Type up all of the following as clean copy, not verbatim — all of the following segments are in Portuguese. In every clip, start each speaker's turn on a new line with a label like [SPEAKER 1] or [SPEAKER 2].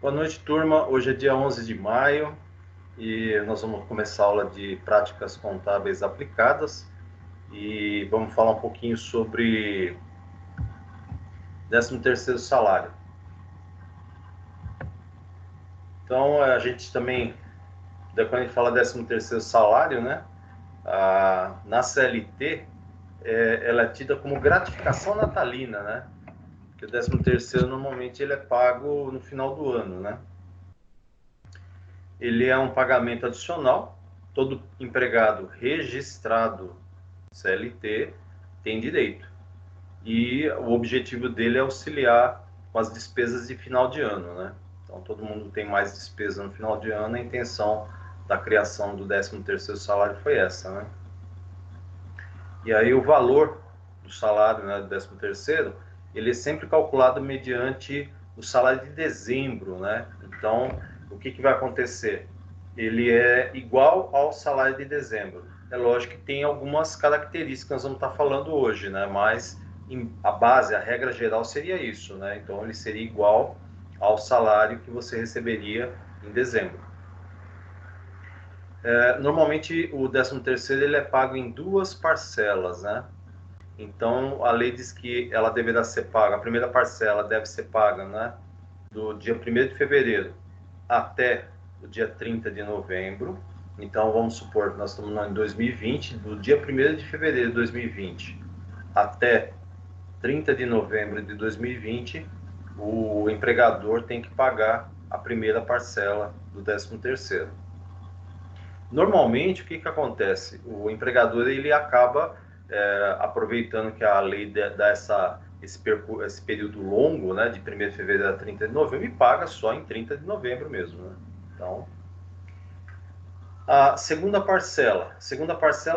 [SPEAKER 1] Boa noite, turma. Hoje é dia 11 de maio e nós vamos começar a aula de práticas contábeis aplicadas e vamos falar um pouquinho sobre 13º salário. Então, a gente também, quando a gente fala 13º salário, né, na CLT, ela é tida como gratificação natalina, né? Porque o 13º normalmente ele é pago no final do ano, né? Ele é um pagamento adicional. Todo empregado registrado CLT tem direito. E o objetivo dele é auxiliar com as despesas de final de ano, né? Então, todo mundo tem mais despesa no final de ano. A intenção da criação do 13º salário foi essa, né? E aí o valor do salário, né, do 13º, ele é sempre calculado mediante o salário de dezembro, né? Então, o que vai acontecer? Ele é igual ao salário de dezembro. É lógico que tem algumas características que nós vamos estar falando hoje, né? Mas a base, a regra geral seria isso, né? Então, ele seria igual ao salário que você receberia em dezembro. Normalmente, o 13º ele é pago em duas parcelas, né? Então, a lei diz que ela deverá ser paga, a primeira parcela deve ser paga, né, do dia 1º de fevereiro até o dia 30 de novembro. Então, vamos supor que nós estamos em 2020, do dia 1º de fevereiro de 2020 até 30 de novembro de 2020, o empregador tem que pagar a primeira parcela do 13º. Normalmente, o que acontece? O empregador ele acaba aproveitando que a lei dá esse período longo, né, de 1º de fevereiro a 30 de novembro, e paga só em 30 de novembro mesmo, né? Então, a segunda parcela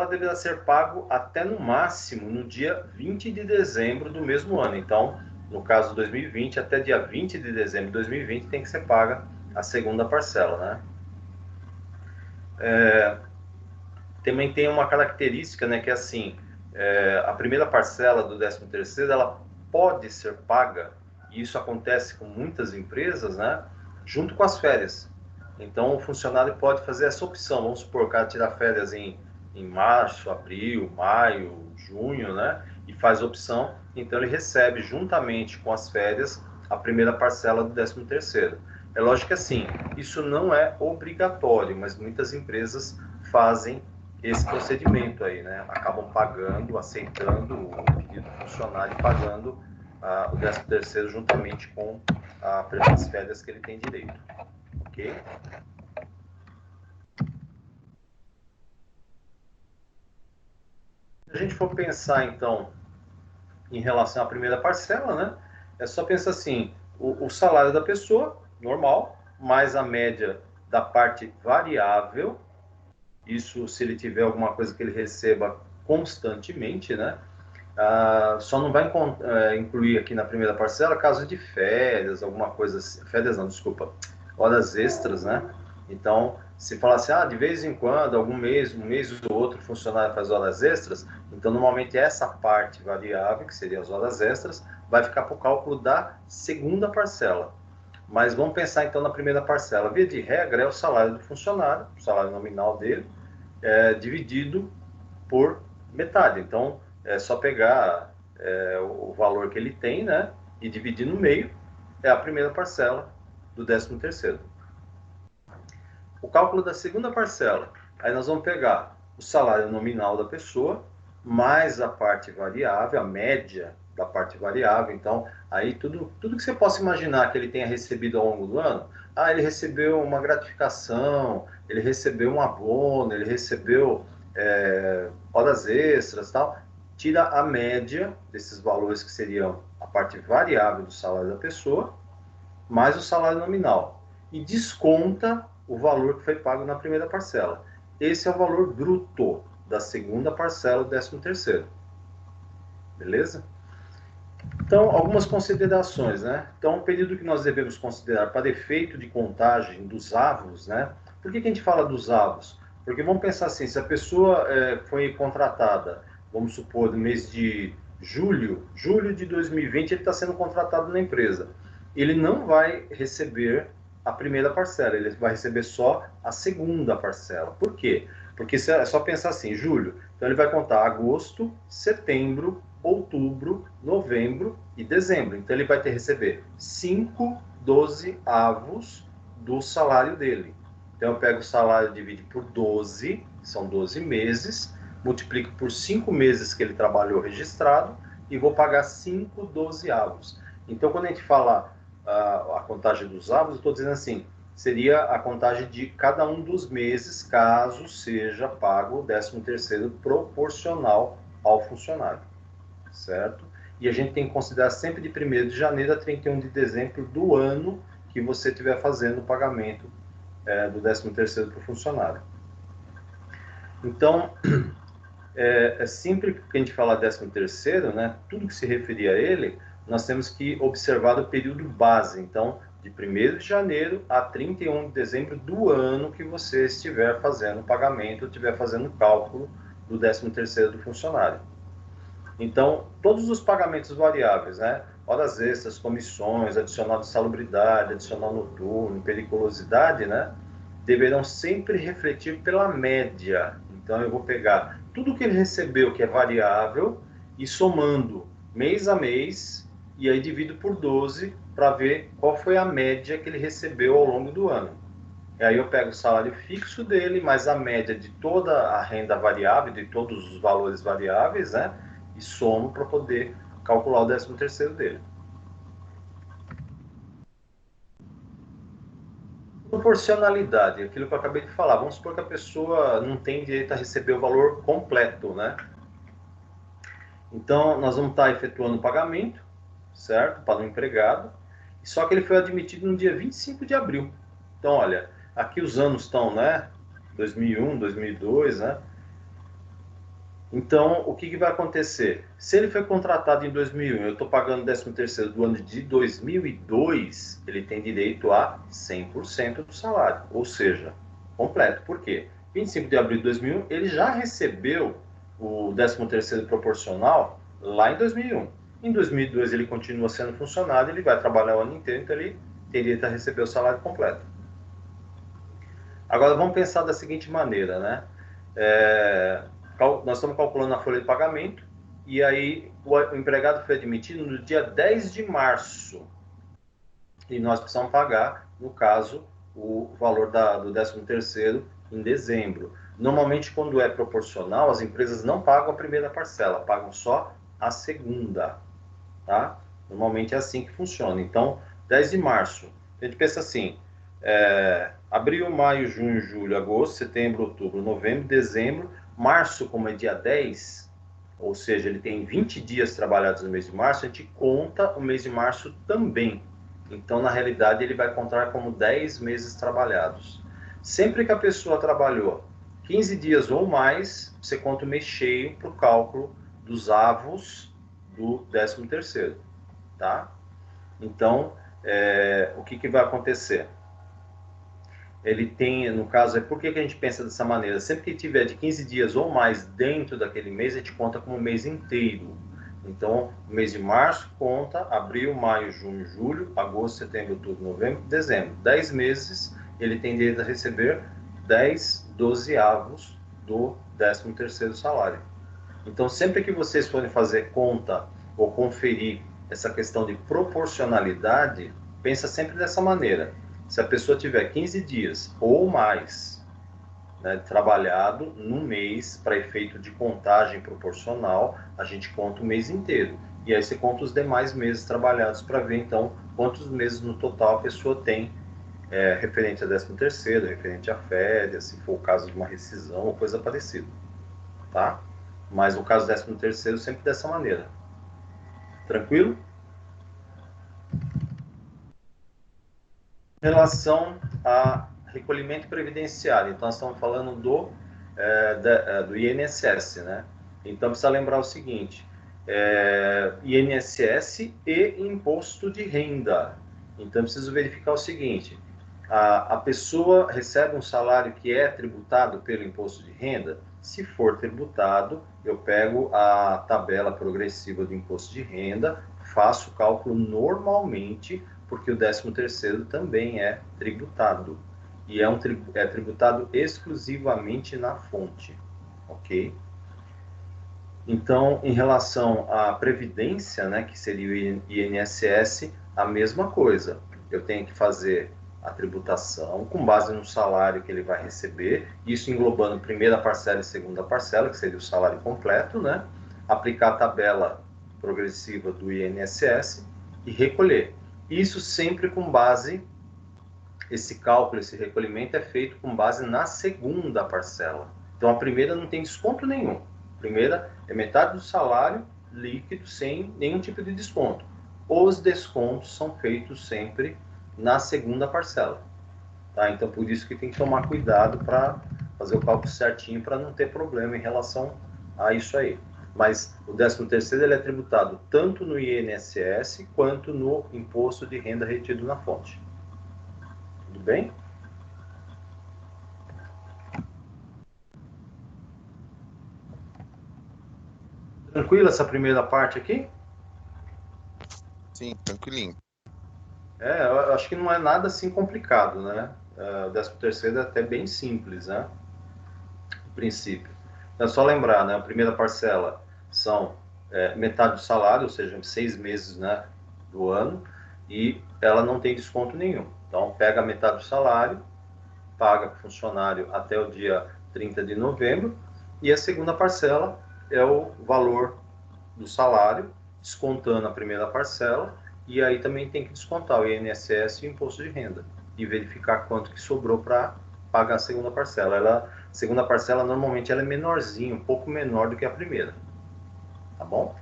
[SPEAKER 1] deverá ser pago até no máximo no dia 20 de dezembro do mesmo ano. Então, no caso de 2020, até dia 20 de dezembro de 2020 tem que ser paga a segunda parcela, né? Também tem uma característica, né, que é assim, a primeira parcela do 13º, ela pode ser paga, e isso acontece com muitas empresas, né, junto com as férias. Então, o funcionário pode fazer essa opção. Vamos supor, o cara tirar férias em março, abril, maio, junho, né, e faz a opção, então ele recebe juntamente com as férias a primeira parcela do 13º. É lógico que assim, isso não é obrigatório, mas muitas empresas fazem esse procedimento aí, né? Acabam pagando, aceitando o pedido do funcionário e pagando o 13º juntamente com as férias que ele tem direito. Ok? Se a gente for pensar, então, em relação à primeira parcela, né? É só pensar assim, o salário da pessoa, normal, mais a média da parte variável, isso se ele tiver alguma coisa que ele receba constantemente, né? Só não vai incluir aqui na primeira parcela caso de férias, alguma coisa assim. Férias não, desculpa. Horas extras, né? Então, se falar assim, de vez em quando, algum mês, um mês ou outro, o funcionário faz horas extras, então normalmente essa parte variável, que seria as horas extras, vai ficar para o cálculo da segunda parcela. Mas vamos pensar então na primeira parcela. Via de regra é o salário do funcionário, o salário nominal dele, dividido por metade. Então, é só pegar o valor que ele tem, né, e dividir no meio, é a primeira parcela do 13º. O cálculo da segunda parcela, aí nós vamos pegar o salário nominal da pessoa, mais a parte variável, a média da parte variável. Então, aí tudo que você possa imaginar que ele tenha recebido ao longo do ano, ele recebeu uma gratificação, ele recebeu um abono, ele recebeu horas extras, tal, tira a média desses valores que seriam a parte variável do salário da pessoa, mais o salário nominal, e desconta o valor que foi pago na primeira parcela. Esse é o valor bruto da segunda parcela do 13º. Beleza? Então, algumas considerações, né? Então, o período que nós devemos considerar para efeito de contagem dos avos, né? Por que a gente fala dos avos? Porque vamos pensar assim, se a pessoa foi contratada, vamos supor, no mês de julho de 2020, ele está sendo contratado na empresa. Ele não vai receber a primeira parcela, ele vai receber só a segunda parcela. Por quê? Porque é só pensar assim, julho, então ele vai contar agosto, setembro, outubro, novembro e dezembro. Então ele vai ter que receber 5/12 do salário dele. Então eu pego o salário, divido por 12, são 12 meses, multiplico por 5 meses que ele trabalhou registrado e vou pagar 5/12. Então quando a gente fala a contagem dos avos, eu estou dizendo assim, seria a contagem de cada um dos meses, caso seja pago o 13º proporcional ao funcionário, certo? E a gente tem que considerar sempre de 1º de janeiro a 31 de dezembro do ano que você estiver fazendo o pagamento do 13º para o funcionário. Então, sempre que a gente fala 13º, né, tudo que se referir a ele, nós temos que observar o período base. Então, de 1º de janeiro a 31 de dezembro do ano que você estiver fazendo o pagamento, estiver fazendo o cálculo do 13º do funcionário. Então, todos os pagamentos variáveis, né, horas extras, comissões, adicional de salubridade, adicional noturno, periculosidade, né, deverão sempre refletir pela média. Então, eu vou pegar tudo que ele recebeu, que é variável, e somando mês a mês, e aí divido por 12 para ver qual foi a média que ele recebeu ao longo do ano. E aí eu pego o salário fixo dele, mais a média de toda a renda variável, de todos os valores variáveis, né? E somo para poder calcular o 13º dele. Proporcionalidade, aquilo que eu acabei de falar. Vamos supor que a pessoa não tem direito a receber o valor completo, né? Então, nós vamos estar efetuando o pagamento, certo? Para o empregado. Só que ele foi admitido no dia 25 de abril. Então, olha, aqui os anos estão, né? 2001, 2002, né? Então, o que vai acontecer? Se ele foi contratado em 2001, eu estou pagando o 13º do ano de 2002, ele tem direito a 100% do salário, ou seja, completo. Por quê? 25 de abril de 2001, ele já recebeu o 13º proporcional lá em 2001. Em 2002, ele continua sendo funcionário, ele vai trabalhar o ano inteiro, então ele tem direito a receber o salário completo. Agora, vamos pensar da seguinte maneira, né? Nós estamos calculando a folha de pagamento e aí o empregado foi admitido no dia 10 de março e nós precisamos pagar, no caso, o valor do 13º em dezembro. Normalmente, quando é proporcional, as empresas não pagam a primeira parcela, pagam só a segunda, tá? Normalmente é assim que funciona. Então, 10 de março, a gente pensa assim, abril, maio, junho, julho, agosto, setembro, outubro, novembro, dezembro, março, como é dia 10, ou seja, ele tem 20 dias trabalhados no mês de março, a gente conta o mês de março também. Então, na realidade, ele vai contar como 10 meses trabalhados. Sempre que a pessoa trabalhou 15 dias ou mais, você conta o mês cheio para o cálculo dos avos do 13º, tá? Então, o que vai acontecer? Ele tem, no caso, por que a gente pensa dessa maneira? Sempre que tiver de 15 dias ou mais dentro daquele mês, a gente conta como um mês inteiro. Então, o mês de março conta abril, maio, junho, julho, agosto, setembro, outubro, novembro, dezembro. 10 meses, ele tem direito a receber 10/12 do 13º salário. Então, sempre que vocês forem fazer conta ou conferir essa questão de proporcionalidade, pensa sempre dessa maneira. Se a pessoa tiver 15 dias ou mais, né, trabalhado no mês para efeito de contagem proporcional, a gente conta o mês inteiro. E aí você conta os demais meses trabalhados para ver, então, quantos meses no total a pessoa tem referente a 13º, referente a férias, se for o caso de uma rescisão ou coisa parecida. Tá? Mas no caso do 13º, sempre dessa maneira. Tranquilo? Em relação a recolhimento previdenciário, então nós estamos falando do INSS, né? Então precisa lembrar o seguinte, INSS e imposto de renda. Então preciso verificar o seguinte, a pessoa recebe um salário que é tributado pelo imposto de renda? Se for tributado, eu pego a tabela progressiva do imposto de renda, faço o cálculo normalmente porque o 13º também é tributado. E é tributado exclusivamente na fonte, ok? Então, em relação à previdência, né, que seria o INSS, a mesma coisa. Eu tenho que fazer a tributação com base no salário que ele vai receber, isso englobando primeira parcela e segunda parcela, que seria o salário completo, né? Aplicar a tabela progressiva do INSS e recolher. Isso sempre com base, esse cálculo, esse recolhimento é feito com base na segunda parcela. Então, a primeira não tem desconto nenhum. A primeira é metade do salário líquido, sem nenhum tipo de desconto. Os descontos são feitos sempre na segunda parcela. Tá? Então, por isso que tem que tomar cuidado para fazer o cálculo certinho, para não ter problema em relação a isso aí. Mas o 13º ele é tributado tanto no INSS quanto no Imposto de Renda retido na fonte. Tudo bem? Tranquila essa primeira parte aqui?
[SPEAKER 2] Sim, tranquilinho.
[SPEAKER 1] Eu acho que não é nada assim complicado, né? O 13º é até bem simples, né? No princípio. Então, é só lembrar, né? A primeira parcela são metade do salário, ou seja, 6 meses, né, do ano, e ela não tem desconto nenhum. Então, pega a metade do salário, paga para o funcionário até o dia 30 de novembro, e a segunda parcela é o valor do salário, descontando a primeira parcela, e aí também tem que descontar o INSS e o imposto de renda, e verificar quanto que sobrou para pagar a segunda parcela. A segunda parcela, normalmente, ela é menorzinha, um pouco menor do que a primeira. Tá bom?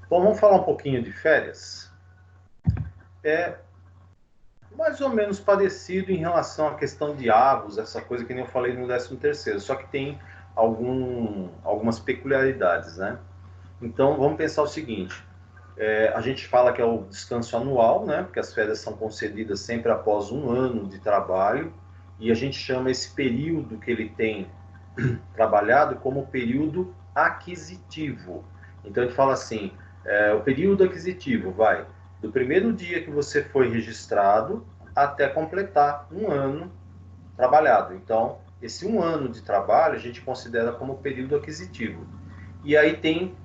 [SPEAKER 1] Bom, vamos falar um pouquinho de férias. É mais ou menos parecido em relação à questão de avos, essa coisa que nem eu falei no 13º, só que tem algumas peculiaridades, né? Então, vamos pensar o seguinte, a gente fala que é o descanso anual, né? Porque as férias são concedidas sempre após um ano de trabalho, e a gente chama esse período que ele tem trabalhado como período aquisitivo. Então, a gente fala assim, o período aquisitivo vai do primeiro dia que você foi registrado até completar um ano trabalhado. Então, esse um ano de trabalho a gente considera como período aquisitivo. E aí tem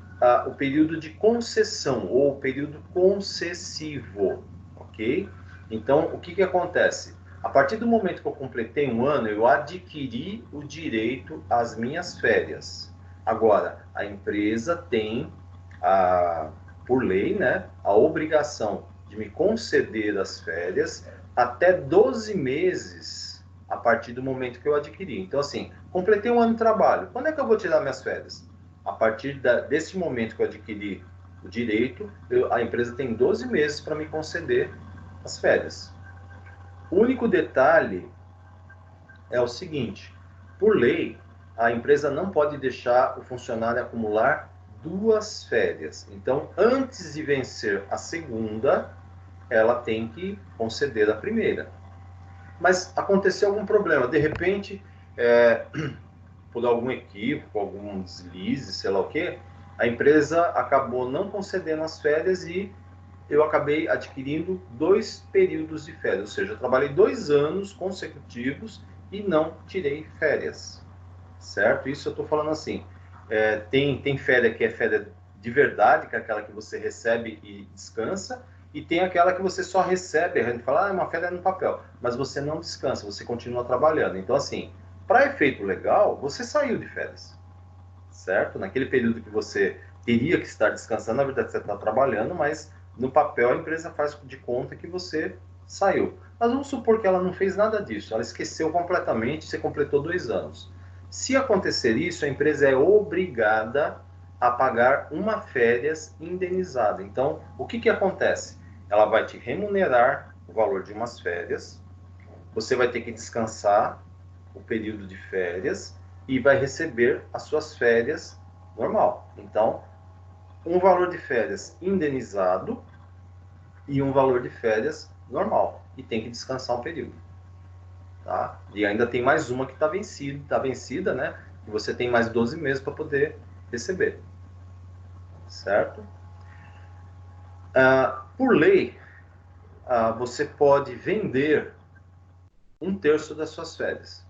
[SPEAKER 1] o período de concessão ou período concessivo, ok? Então, o que acontece? A partir do momento que eu completei um ano, eu adquiri o direito às minhas férias. Agora, a empresa tem, por lei, né, a obrigação de me conceder as férias até 12 meses a partir do momento que eu adquiri. Então, assim, completei um ano de trabalho. Quando é que eu vou tirar minhas férias? A partir desse momento que eu adquiri o direito, a empresa tem 12 meses para me conceder as férias. O único detalhe é o seguinte: por lei, a empresa não pode deixar o funcionário acumular 2 férias. Então, antes de vencer a segunda, ela tem que conceder a primeira. Mas aconteceu algum problema, de repente, por algum equívoco, algum deslize, sei lá o quê, a empresa acabou não concedendo as férias e eu acabei adquirindo 2 períodos de férias, ou seja, eu trabalhei 2 anos consecutivos e não tirei férias, certo? Isso eu estou falando assim, tem férias que é férias de verdade, que é aquela que você recebe e descansa, e tem aquela que você só recebe, a gente fala, é uma férias no papel, mas você não descansa, você continua trabalhando. Então, assim, para efeito legal, você saiu de férias, certo? Naquele período que você teria que estar descansando, na verdade você está trabalhando, mas no papel a empresa faz de conta que você saiu. Mas vamos supor que ela não fez nada disso, ela esqueceu completamente, você completou 2 anos. Se acontecer isso, a empresa é obrigada a pagar uma férias indenizada. Então, o que acontece? Ela vai te remunerar o valor de umas férias, você vai ter que descansar o período de férias e vai receber as suas férias normal. Então, um valor de férias indenizado e um valor de férias normal. E tem que descansar um período. Tá? E ainda tem mais uma que está vencida, né? E você tem mais 12 meses para poder receber. certo? Por lei, você pode vender 1/3 das suas férias.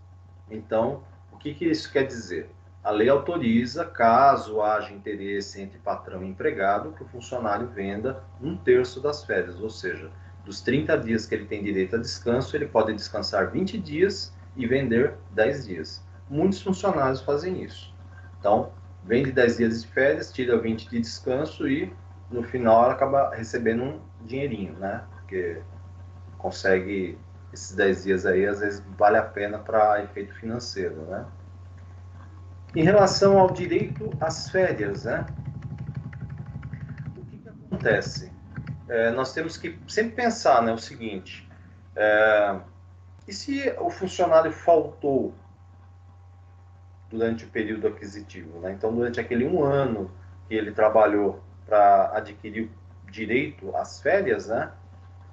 [SPEAKER 1] Então, o que isso quer dizer? A lei autoriza, caso haja interesse entre patrão e empregado, que o funcionário venda 1/3 das férias, ou seja, dos 30 dias que ele tem direito a descanso, ele pode descansar 20 dias e vender 10 dias. Muitos funcionários fazem isso. Então, vende 10 dias de férias, tira 20 de descanso e, no final, ela acaba recebendo um dinheirinho, né? Porque consegue esses 10 dias aí, às vezes vale a pena para efeito financeiro, né? Em relação ao direito às férias, né? O que acontece? Nós temos que sempre pensar, né, o seguinte, e se o funcionário faltou durante o período aquisitivo, né? Então, durante aquele 1 ano que ele trabalhou para adquirir o direito às férias, né?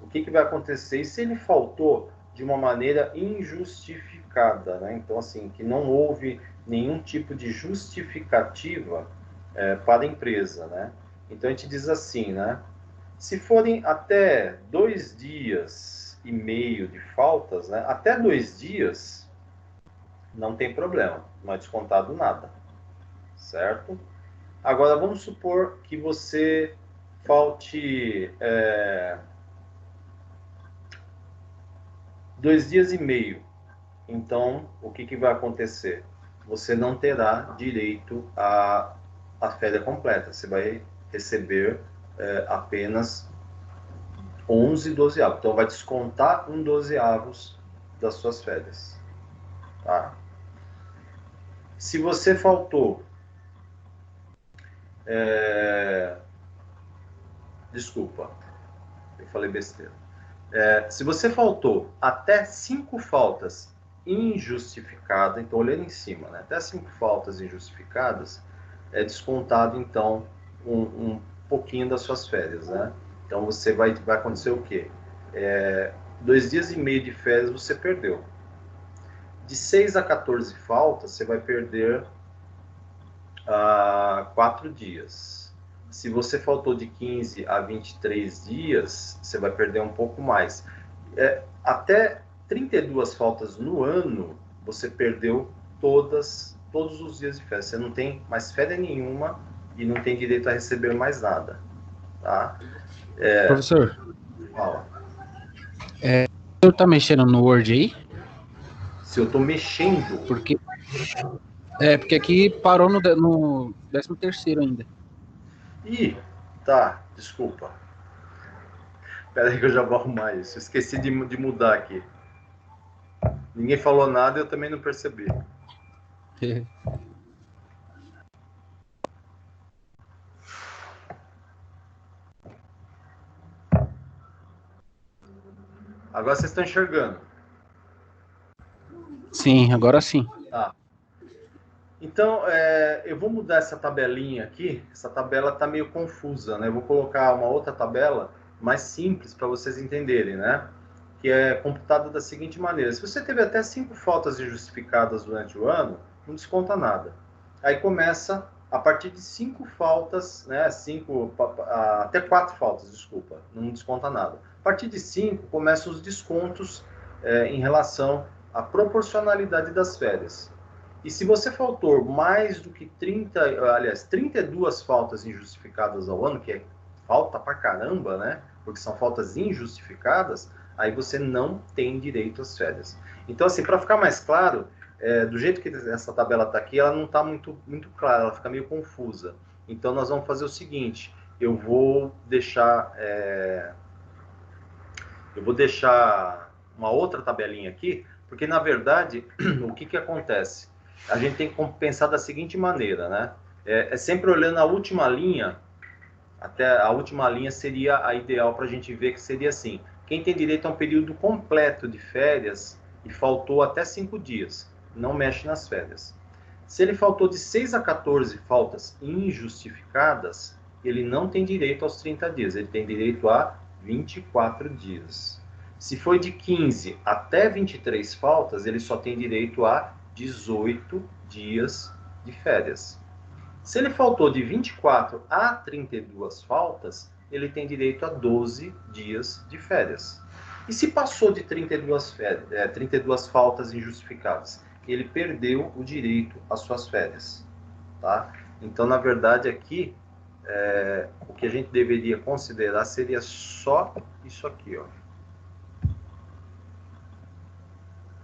[SPEAKER 1] O que vai acontecer? E se ele faltou de uma maneira injustificada, né? Então, assim, que não houve nenhum tipo de justificativa para a empresa, né? Então, a gente diz assim, né? Se forem até 2 dias e meio de faltas, né? Até 2 dias, não tem problema, não é descontado nada, certo? Agora, vamos supor que você falte 2 dias e meio. Então, o que vai acontecer? Você não terá direito à férias completa. Você vai receber apenas 11 dozeavos. Então, vai descontar 1/12 das suas férias. Tá? Se você faltou... Desculpa, eu falei besteira. Se você faltou até 5 faltas injustificadas, então olhando em cima, né? Até 5 faltas injustificadas, é descontado então um pouquinho das suas férias, né? Então você vai acontecer o quê? 2 dias e meio de férias você perdeu. De 6 a 14 faltas, você vai perder 4 dias. Se você faltou de 15 a 23 dias, você vai perder um pouco mais. Até 32 faltas no ano, você perdeu todos os dias de férias. Você não tem mais férias nenhuma e não tem direito a receber mais nada. Tá?
[SPEAKER 2] Professor,
[SPEAKER 1] Fala.
[SPEAKER 2] o senhor tá mexendo no Word aí?
[SPEAKER 1] Se eu estou mexendo...
[SPEAKER 2] Porque aqui parou no 13º ainda.
[SPEAKER 1] Ih, tá, desculpa. Espera aí que eu já vou arrumar isso. Esqueci de mudar aqui. Ninguém falou nada e eu também não percebi. Agora vocês estão enxergando.
[SPEAKER 2] Sim, agora sim.
[SPEAKER 1] Tá. Então, eu vou mudar essa tabelinha aqui. Essa tabela está meio confusa, né? Eu vou colocar uma outra tabela mais simples para vocês entenderem, né? Que é computada da seguinte maneira. Se você teve até 5 faltas injustificadas durante o ano, não desconta nada. Aí começa a partir de 5 faltas, né? Até 4 faltas, desculpa, não desconta nada. A partir de 5 começam os descontos em relação à proporcionalidade das férias. E se você faltou mais do que 32 faltas injustificadas ao ano, que é falta pra caramba, né? Porque são faltas injustificadas, aí você não tem direito às férias. Então, assim, para ficar mais claro, do jeito que essa tabela está aqui, ela não está muito clara, ela fica meio confusa. Então, nós vamos fazer o seguinte, eu vou deixar uma outra tabelinha aqui, porque, na verdade, o que acontece? A gente tem que pensar da seguinte maneira, né? Sempre olhando a última linha, até a última linha seria a ideal para a gente ver que seria assim. Quem tem direito a um período completo de férias e faltou até 5 dias, não mexe nas férias. Se ele faltou de 6 a 14 faltas injustificadas, ele não tem direito aos 30 dias, ele tem direito a 24 dias. Se foi de 15 até 23 faltas, ele só tem direito a 18 dias de férias. Se ele faltou de 24 a 32 faltas, ele tem direito a 12 dias de férias. E se passou de 32 faltas injustificadas, ele perdeu o direito às suas férias. Tá? Então, na verdade, aqui, o que a gente deveria considerar seria só isso aqui, ó.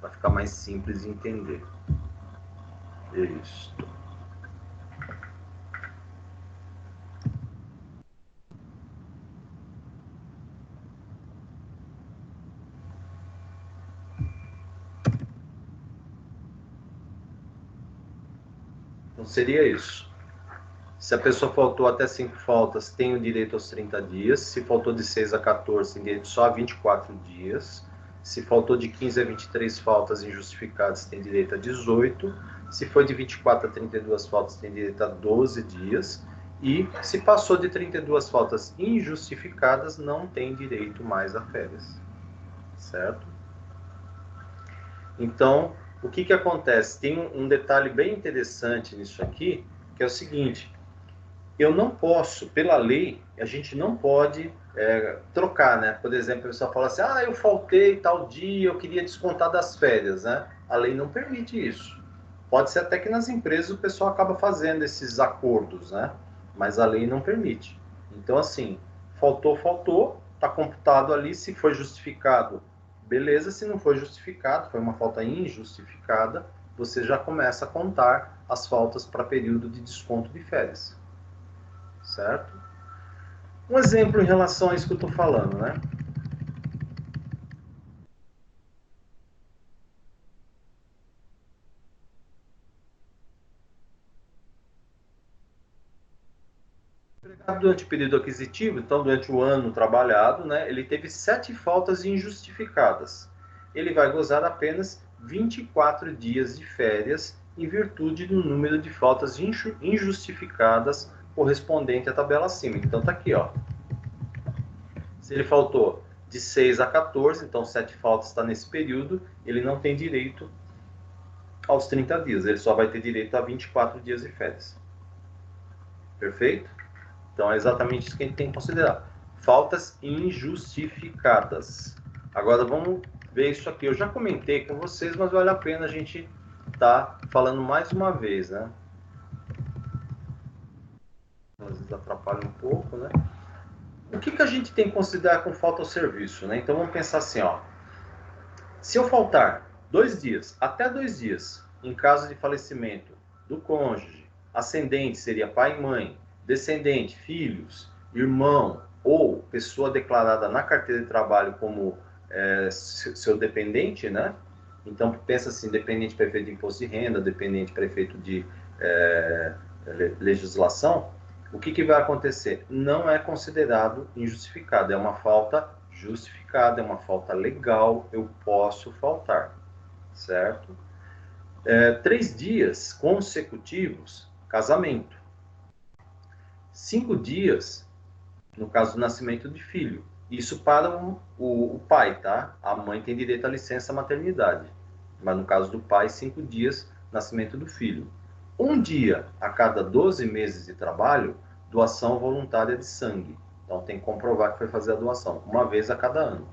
[SPEAKER 1] Para ficar mais simples de entender. Isso. Então, seria isso. Se a pessoa faltou até 5 faltas, tem o direito aos 30 dias. Se faltou de 6 a 14, tem direito só a 24 dias. Se faltou de 15 a 23 faltas injustificadas, tem direito a 18. Se foi de 24 a 32 faltas, tem direito a 12 dias. E se passou de 32 faltas injustificadas, não tem direito mais a férias. Certo? Então, o que acontece? Tem um detalhe bem interessante nisso aqui, que é o seguinte: eu não posso, pela lei, a gente não pode trocar, né? Por exemplo, a pessoa fala assim, eu faltei tal dia, eu queria descontar das férias, né? A lei não permite isso. Pode ser até que nas empresas o pessoal acaba fazendo esses acordos, né? Mas a lei não permite. Então, assim, faltou, está computado ali, se foi justificado, beleza, se não foi justificado, foi uma falta injustificada, você já começa a contar as faltas para período de desconto de férias. Certo? Um exemplo em relação a isso que eu estou falando, né? Durante o período aquisitivo, então durante o ano trabalhado, né, ele teve 7 faltas injustificadas. Ele vai gozar apenas 24 dias de férias em virtude do número de faltas injustificadas correspondente à tabela acima. Então tá aqui, ó. Se ele faltou de 6 a 14, então 7 faltas está nesse período, ele não tem direito aos 30 dias, ele só vai ter direito a 24 dias de férias. Perfeito? Então é exatamente isso que a gente tem que considerar. Faltas injustificadas. Agora vamos ver isso aqui. Eu já comentei com vocês, mas vale a pena a gente estar falando mais uma vez, né? Às vezes atrapalha um pouco, né? O que a gente tem que considerar com falta ao serviço, né? Então vamos pensar assim, ó. Se eu faltar 2 dias, até 2 dias, em caso de falecimento do cônjuge, ascendente seria pai e mãe, descendente, filhos, irmão ou pessoa declarada na carteira de trabalho como seu dependente, né? Então, pensa assim, dependente prefeito de imposto de renda, dependente prefeito de legislação, o que vai acontecer? Não é considerado injustificado, é uma falta justificada, é uma falta legal, eu posso faltar, certo? 3 dias consecutivos, casamento. 5 dias, no caso do nascimento de filho. Isso para o pai, tá? A mãe tem direito à licença maternidade. Mas no caso do pai, 5 dias, nascimento do filho. 1 dia a cada 12 meses de trabalho, doação voluntária de sangue. Então tem que comprovar que foi fazer a doação, uma vez a cada ano.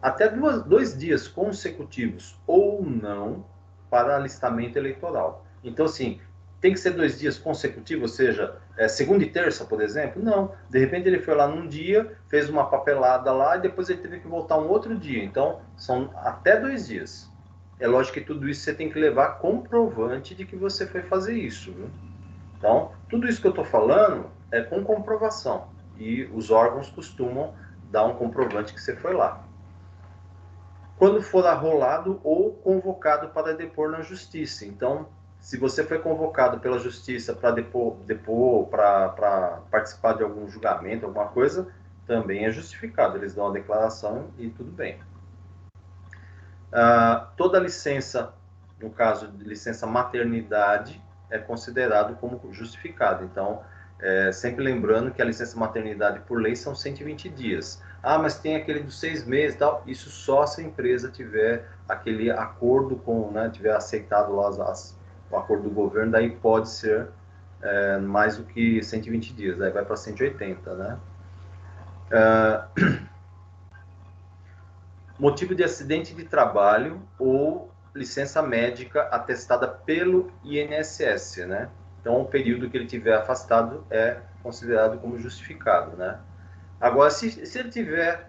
[SPEAKER 1] Até 2 dias consecutivos ou não para alistamento eleitoral. Então, assim, tem que ser 2 dias consecutivos, ou seja, segunda e terça, por exemplo? Não. De repente ele foi lá num dia, fez uma papelada lá e depois ele teve que voltar um outro dia. Então, são até 2 dias. É lógico que tudo isso você tem que levar comprovante de que você foi fazer isso. Viu? Então, tudo isso que eu estou falando é com comprovação. E os órgãos costumam dar um comprovante que você foi lá. Quando for arrolado ou convocado para depor na justiça. Então, se você foi convocado pela justiça para depor para participar de algum julgamento, alguma coisa, também é justificado. Eles dão a declaração e tudo bem. Toda licença, no caso de licença maternidade, é considerado como justificado. Então, sempre lembrando que a licença maternidade por lei são 120 dias. Mas tem aquele dos 6 meses e tal. Isso só se a empresa tiver aquele acordo com, né, tiver aceitado lá o acordo do governo, daí pode ser mais do que 120 dias, aí vai para 180, né? Motivo de acidente de trabalho ou licença médica atestada pelo INSS, né? Então, o período que ele tiver afastado é considerado como justificado, né? Agora, se ele tiver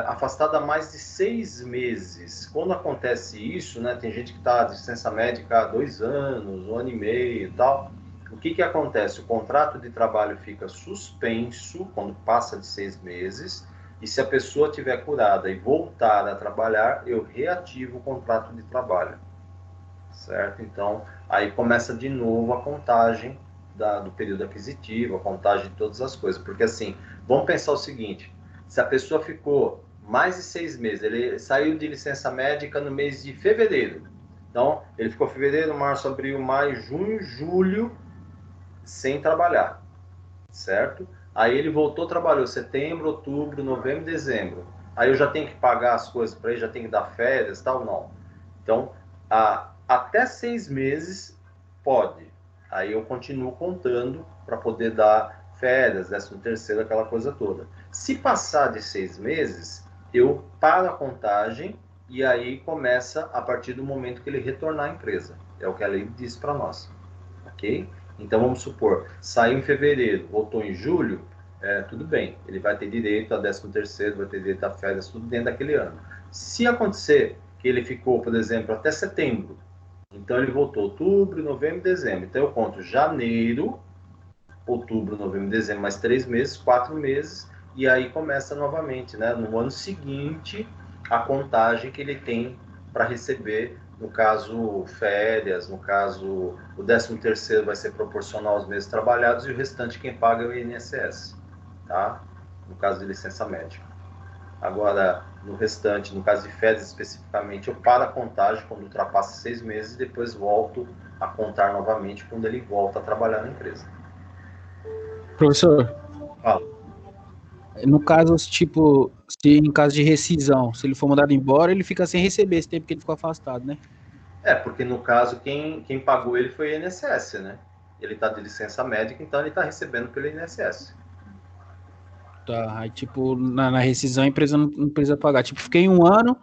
[SPEAKER 1] afastado há mais de 6 meses, quando acontece isso, né? Tem gente que está de licença médica há 2 anos, 1 ano e meio e tal. O que acontece? O contrato de trabalho fica suspenso quando passa de 6 meses, e se a pessoa tiver curada e voltar a trabalhar, eu reativo o contrato de trabalho, certo? Então, aí começa de novo a contagem do período aquisitivo, a contagem de todas as coisas, porque assim, vamos pensar o seguinte, se a pessoa ficou mais de 6 meses, ele saiu de licença médica no mês de fevereiro, então ele ficou fevereiro, março, abril, maio, junho, julho, sem trabalhar, certo? Aí ele voltou, trabalhou setembro, outubro, novembro, dezembro. Aí eu já tenho que pagar as coisas para ele, já tenho que dar férias, tal, não. Então, até 6 meses pode. Aí eu continuo contando para poder dar férias, 13º, aquela coisa toda. Se passar de 6 meses, eu paro a contagem e aí começa a partir do momento que ele retornar à empresa. É o que a lei diz para nós, ok? Então vamos supor, saiu em fevereiro, voltou em julho, tudo bem, ele vai ter direito a 13º, vai ter direito a férias, tudo dentro daquele ano. Se acontecer que ele ficou, por exemplo, até setembro, então ele voltou outubro, novembro, dezembro. Então eu conto janeiro, outubro, novembro, dezembro, mais 3 meses, 4 meses, e aí começa novamente, né? No ano seguinte, a contagem que ele tem para receber, no caso, férias, no caso, o 13º vai ser proporcional aos meses trabalhados e o restante quem paga é o INSS, tá? No caso de licença médica. Agora, no restante, no caso de férias especificamente, eu paro a contagem quando ultrapassa 6 meses e depois volto a contar novamente quando ele volta a trabalhar na empresa.
[SPEAKER 2] Professor,
[SPEAKER 1] Fala.
[SPEAKER 2] no caso, tipo, se em caso de rescisão, se ele for mandado embora, ele fica sem receber esse tempo que ele ficou afastado, né?
[SPEAKER 1] Porque no caso, quem pagou ele foi o INSS, né? Ele está de licença médica, então ele está recebendo pelo INSS.
[SPEAKER 2] Tá, aí tipo, na rescisão a empresa não precisa pagar. Tipo, fiquei 1 ano,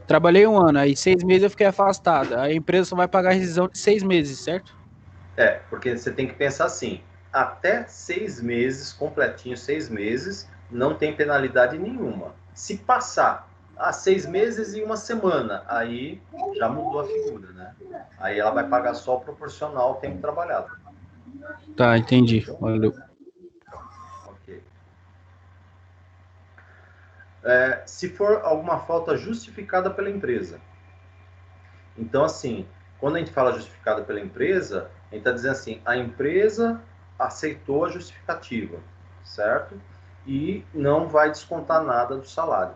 [SPEAKER 2] trabalhei 1 ano, aí 6 meses eu fiquei afastado. Aí a empresa só vai pagar a rescisão de 6 meses, certo?
[SPEAKER 1] Porque você tem que pensar assim, até 6 meses, completinho 6 meses, não tem penalidade nenhuma. Se passar 6 meses e 1 semana, aí já mudou a figura, né? Aí ela vai pagar só o proporcional ao tempo trabalhado.
[SPEAKER 2] Tá, entendi. Valeu.
[SPEAKER 1] Ok. Se for alguma falta justificada pela empresa. Então, assim, quando a gente fala justificada pela empresa, a gente está dizendo assim, a empresa aceitou a justificativa, certo? E não vai descontar nada do salário.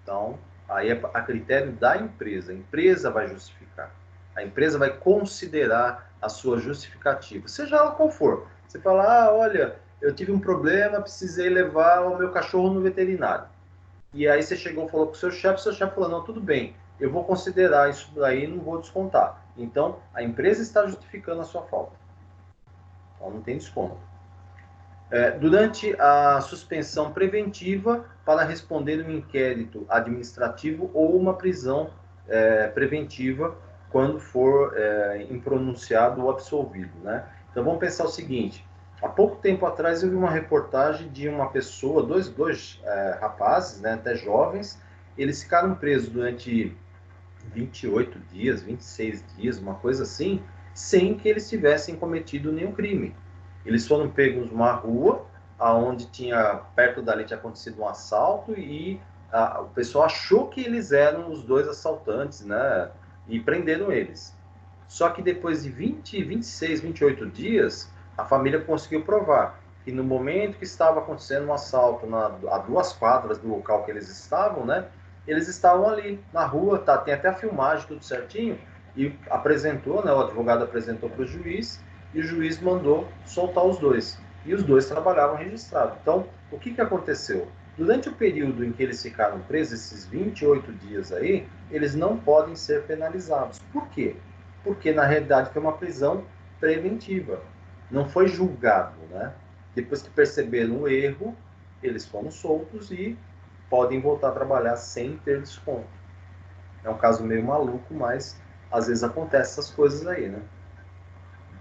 [SPEAKER 1] Então, aí é a critério da empresa. A empresa vai justificar. A empresa vai considerar a sua justificativa, seja ela qual for. Você fala, olha, eu tive um problema, precisei levar o meu cachorro no veterinário. E aí você chegou e falou com o seu chefe falou, não, tudo bem, eu vou considerar isso daí e não vou descontar. Então, a empresa está justificando a sua falta. Então, não tem desconto. Durante a suspensão preventiva para responder um inquérito administrativo ou uma prisão preventiva quando for impronunciado ou absolvido, né? Então, vamos pensar o seguinte, há pouco tempo atrás eu vi uma reportagem de uma pessoa, dois rapazes, né, até jovens, eles ficaram presos durante 28 dias, 26 dias, uma coisa assim, sem que eles tivessem cometido nenhum crime. Eles foram pegos numa rua, aonde perto dali tinha acontecido um assalto e o pessoal achou que eles eram os 2 assaltantes, né? E prenderam eles. Só que depois de 20, 26, 28 dias, a família conseguiu provar que no momento que estava acontecendo um assalto a 2 quadras do local que eles estavam, né? Eles estavam ali na rua, tá? Tem até a filmagem, tudo certinho, e apresentou, né? O advogado apresentou para o juiz e o juiz mandou soltar os 2. E os 2 trabalhavam registrados. Então, o que aconteceu? Durante o período em que eles ficaram presos, esses 28 dias aí, eles não podem ser penalizados. Por quê? Porque, na realidade, foi uma prisão preventiva. não foi julgado, né? Depois que perceberam o erro, eles foram soltos e podem voltar a trabalhar sem ter desconto. É um caso meio maluco, mas às vezes acontece essas coisas aí, né?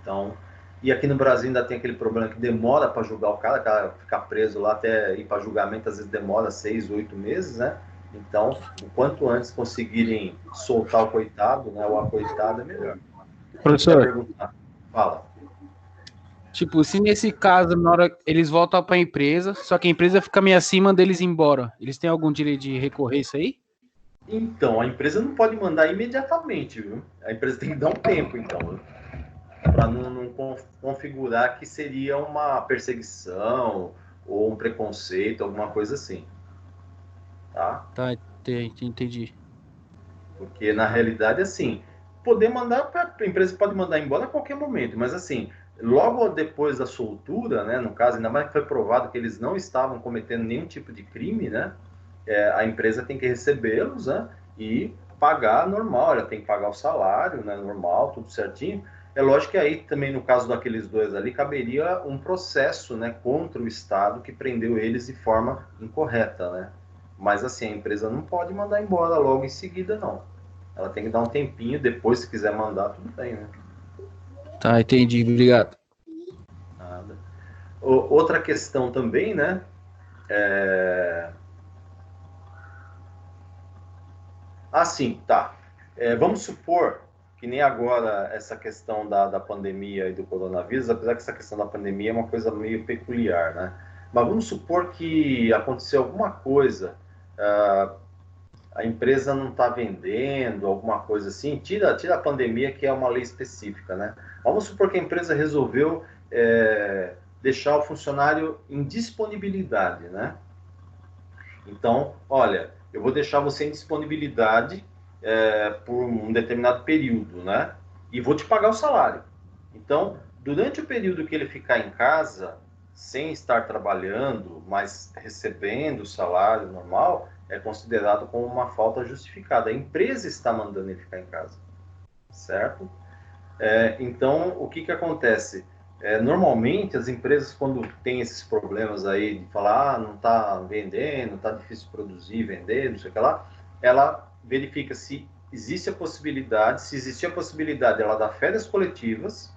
[SPEAKER 1] Então, e aqui no Brasil ainda tem aquele problema que demora para julgar o cara ficar preso lá até ir para julgamento, às vezes demora 6, 8 meses, né? Então, o quanto antes conseguirem soltar o coitado, né, ou a coitada, é melhor. Quer
[SPEAKER 2] Professor,
[SPEAKER 1] perguntar? Fala.
[SPEAKER 2] tipo, se nesse caso, na hora eles voltam para a empresa, só que a empresa fica meio acima deles ir embora, eles têm algum direito de recorrer isso aí?
[SPEAKER 1] Então, a empresa não pode mandar imediatamente, viu? A empresa tem que dar um tempo, então, para não configurar que seria uma perseguição ou um preconceito, alguma coisa assim, tá?
[SPEAKER 2] Tá, entendi.
[SPEAKER 1] Porque na realidade, assim, poder mandar, a empresa pode mandar embora a qualquer momento, mas assim, logo depois da soltura, né, no caso, ainda mais que foi provado que eles não estavam cometendo nenhum tipo de crime, né, a empresa tem que recebê-los, né, e pagar normal, ela tem que pagar o salário, né, normal, tudo certinho. É lógico que aí também, no caso daqueles dois ali, caberia um processo, né, contra o Estado que prendeu eles de forma incorreta, né. Mas assim, a empresa não pode mandar embora logo em seguida, não. Ela tem que dar um tempinho, depois, se quiser mandar, tudo bem, né?
[SPEAKER 2] Tá, entendi, obrigado.
[SPEAKER 1] Nada. Outra questão também, né? É... Ah, sim, tá. Vamos supor que nem agora essa questão da pandemia e do coronavírus, apesar que essa questão da pandemia é uma coisa meio peculiar, né? Mas vamos supor que aconteceu alguma coisa, a empresa não está vendendo, alguma coisa assim, tira a pandemia, que é uma lei específica, né? Vamos supor que a empresa resolveu deixar o funcionário em disponibilidade, né? Então, olha, eu vou deixar você em disponibilidade por um determinado período, né? E vou te pagar o salário. Então, durante o período que ele ficar em casa, sem estar trabalhando, mas recebendo o salário normal, é considerado como uma falta justificada. A empresa está mandando ele ficar em casa, certo? Então, o que acontece? Normalmente, as empresas, quando tem esses problemas aí de falar, não está vendendo, está difícil produzir, vender, não sei o que lá, ela verifica se existe a possibilidade, se existir a possibilidade, ela dá férias coletivas,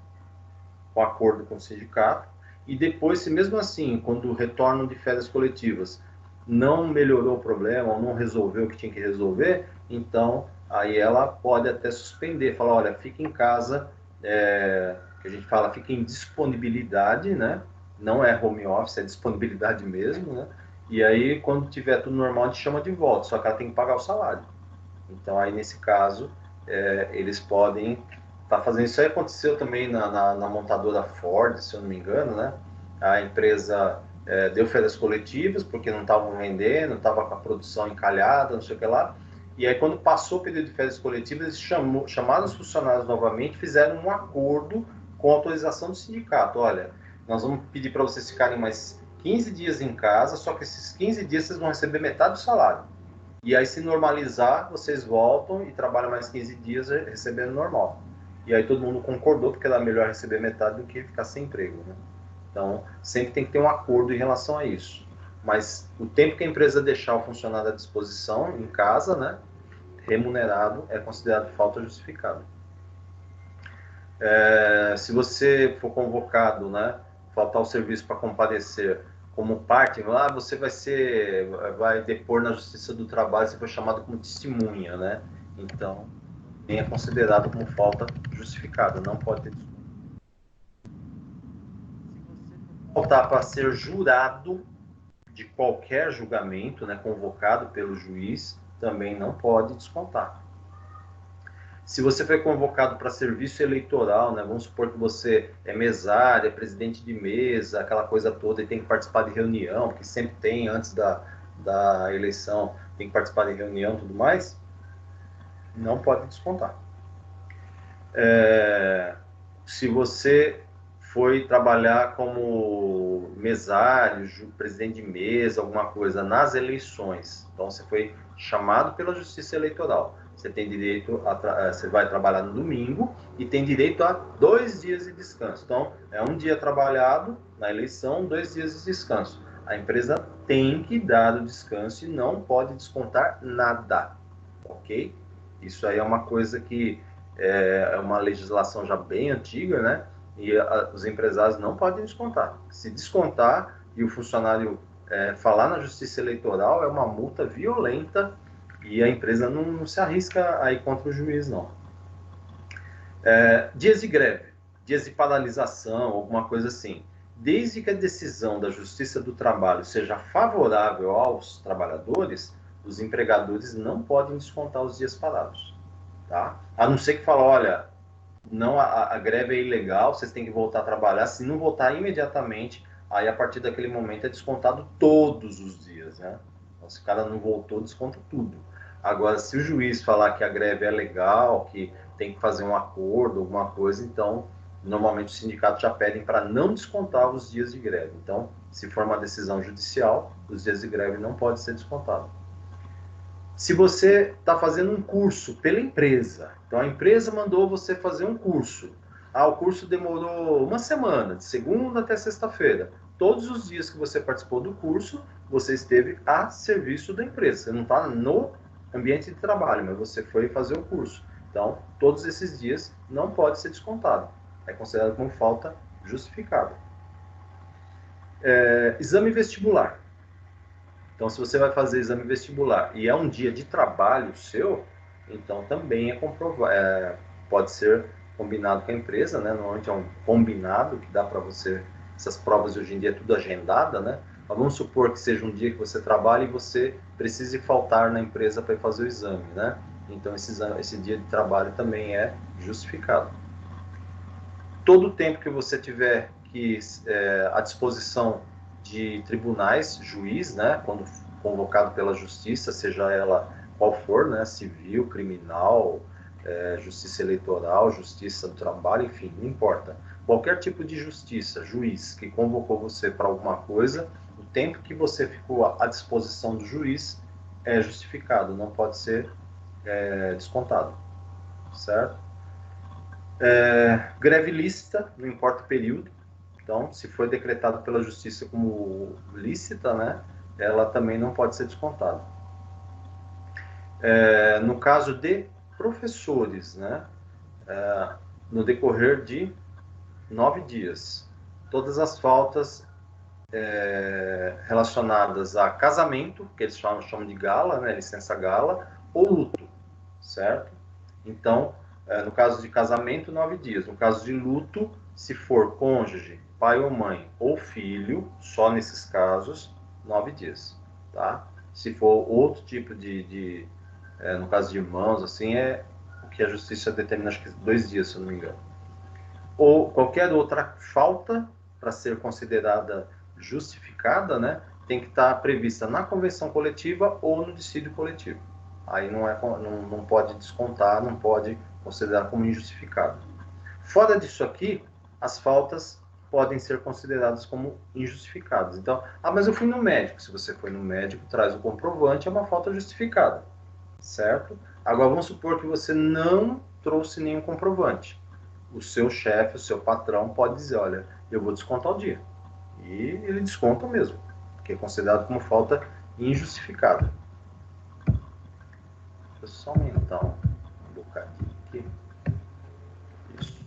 [SPEAKER 1] com acordo com o sindicato, e depois, se mesmo assim, quando retornam de férias coletivas, não melhorou o problema, ou não resolveu o que tinha que resolver, então aí ela pode até suspender, falar, olha, fica em casa, que a gente fala, fica em disponibilidade, né? Não é home office, é disponibilidade mesmo, né? E aí, quando tiver tudo normal, a gente chama de volta, só que ela tem que pagar o salário. Então, aí, nesse caso, eles podem estar fazendo isso. Aí aconteceu também na montadora Ford, se eu não me engano, né? A empresa deu férias coletivas, porque não estavam vendendo, estava com a produção encalhada, não sei o que lá. E aí, quando passou o período de férias coletivas, eles chamaram os funcionários novamente, fizeram um acordo com a autorização do sindicato. Olha, nós vamos pedir para vocês ficarem mais 15 dias em casa, só que esses 15 dias vocês vão receber metade do salário. E aí, se normalizar, vocês voltam e trabalham mais 15 dias recebendo normal. E aí todo mundo concordou, porque era melhor receber metade do que ficar sem emprego, né? Então, sempre tem que ter um acordo em relação a isso. Mas o tempo que a empresa deixar o funcionário à disposição, em casa, né, remunerado, é considerado falta justificada. Se você for convocado, né, faltar o serviço para comparecer como parte, você vai depor na Justiça do Trabalho, você foi chamado como testemunha, né? Então, nem é considerado como falta justificada, não pode ter desculpa. Se você faltar para ser jurado de qualquer julgamento, né, convocado pelo juiz, também não pode descontar. Se você foi convocado para serviço eleitoral, né, vamos supor que você é mesário, é presidente de mesa, aquela coisa toda, e tem que participar de reunião, que sempre tem antes da eleição, tem que participar de reunião e tudo mais, não pode descontar. Se você foi trabalhar como mesário, presidente de mesa, alguma coisa, nas eleições, então você foi chamado pela Justiça Eleitoral, você tem direito você vai trabalhar no domingo e tem direito a 2 dias de descanso. Então, é um dia trabalhado na eleição, 2 dias de descanso. A empresa tem que dar o descanso e não pode descontar nada, ok? Isso aí é uma coisa que é uma legislação já bem antiga, né? E os empresários não podem descontar. Se descontar e o funcionário falar na justiça eleitoral, é uma multa violenta e a empresa não se arrisca a ir contra o juiz, não. Dias de greve, dias de paralisação, alguma coisa assim. Desde que a decisão da Justiça do Trabalho seja favorável aos trabalhadores, os empregadores não podem descontar os dias parados, tá? A não ser que fale, olha, não, a greve é ilegal, vocês têm que voltar a trabalhar. Se não voltar imediatamente, aí a partir daquele momento é descontado todos os dias, né? Então, se o cara não voltou, desconta tudo. Agora, se o juiz falar que a greve é legal, que tem que fazer um acordo, alguma coisa, então, normalmente os sindicatos já pedem para não descontar os dias de greve. Então, se for uma decisão judicial, os dias de greve não podem ser descontados. Se você está fazendo um curso pela empresa, então a empresa mandou você fazer um curso. O curso demorou uma semana, de segunda até sexta-feira. Todos os dias que você participou do curso, você esteve a serviço da empresa. Você não está no ambiente de trabalho, mas você foi fazer o curso. Então, todos esses dias não pode ser descontado. É considerado como falta justificada. Exame vestibular. Então, se você vai fazer exame vestibular e é um dia de trabalho seu, então também pode ser combinado com a empresa, né? Normalmente é um combinado que dá para você. Essas provas hoje em dia é tudo agendada, né? Mas vamos supor que seja um dia que você trabalha e você precise faltar na empresa para fazer o exame, né? Então esse dia de trabalho também é justificado. Todo o tempo que você tiver à disposição de tribunais, juiz, né, quando convocado pela justiça, seja ela qual for, né, civil, criminal, justiça eleitoral, justiça do trabalho, enfim, não importa. Qualquer tipo de justiça, juiz que convocou você para alguma coisa, o tempo que você ficou à disposição do juiz é justificado, não pode ser descontado, certo? Greve lícita, não importa o período. Então, se foi decretado pela justiça como lícita, né, ela também não pode ser descontada. No caso de professores, né, no decorrer de 9 dias, todas as faltas relacionadas a casamento, que eles chamam de gala, né, licença gala, ou luto, certo? Então, no caso de casamento, 9 dias. No caso de luto, se for cônjuge, pai ou mãe, ou filho, só nesses casos, 9 dias, tá? Se for outro tipo no caso de irmãos, assim, é o que a justiça determina, acho que 2 dias, se eu não me engano. Ou qualquer outra falta para ser considerada justificada, né, tem que estar prevista na convenção coletiva ou no dissídio coletivo. Aí não pode descontar, não pode considerar como injustificado. Fora disso aqui, as faltas podem ser consideradas como injustificadas. Então, mas eu fui no médico. Se você foi no médico, traz o comprovante, é uma falta justificada, certo? Agora, vamos supor que você não trouxe nenhum comprovante. O seu chefe, o seu patrão pode dizer, olha, eu vou descontar o dia. E ele desconta mesmo, que é considerado como falta injustificada. Deixa eu só aumentar um bocadinho aqui. Isso.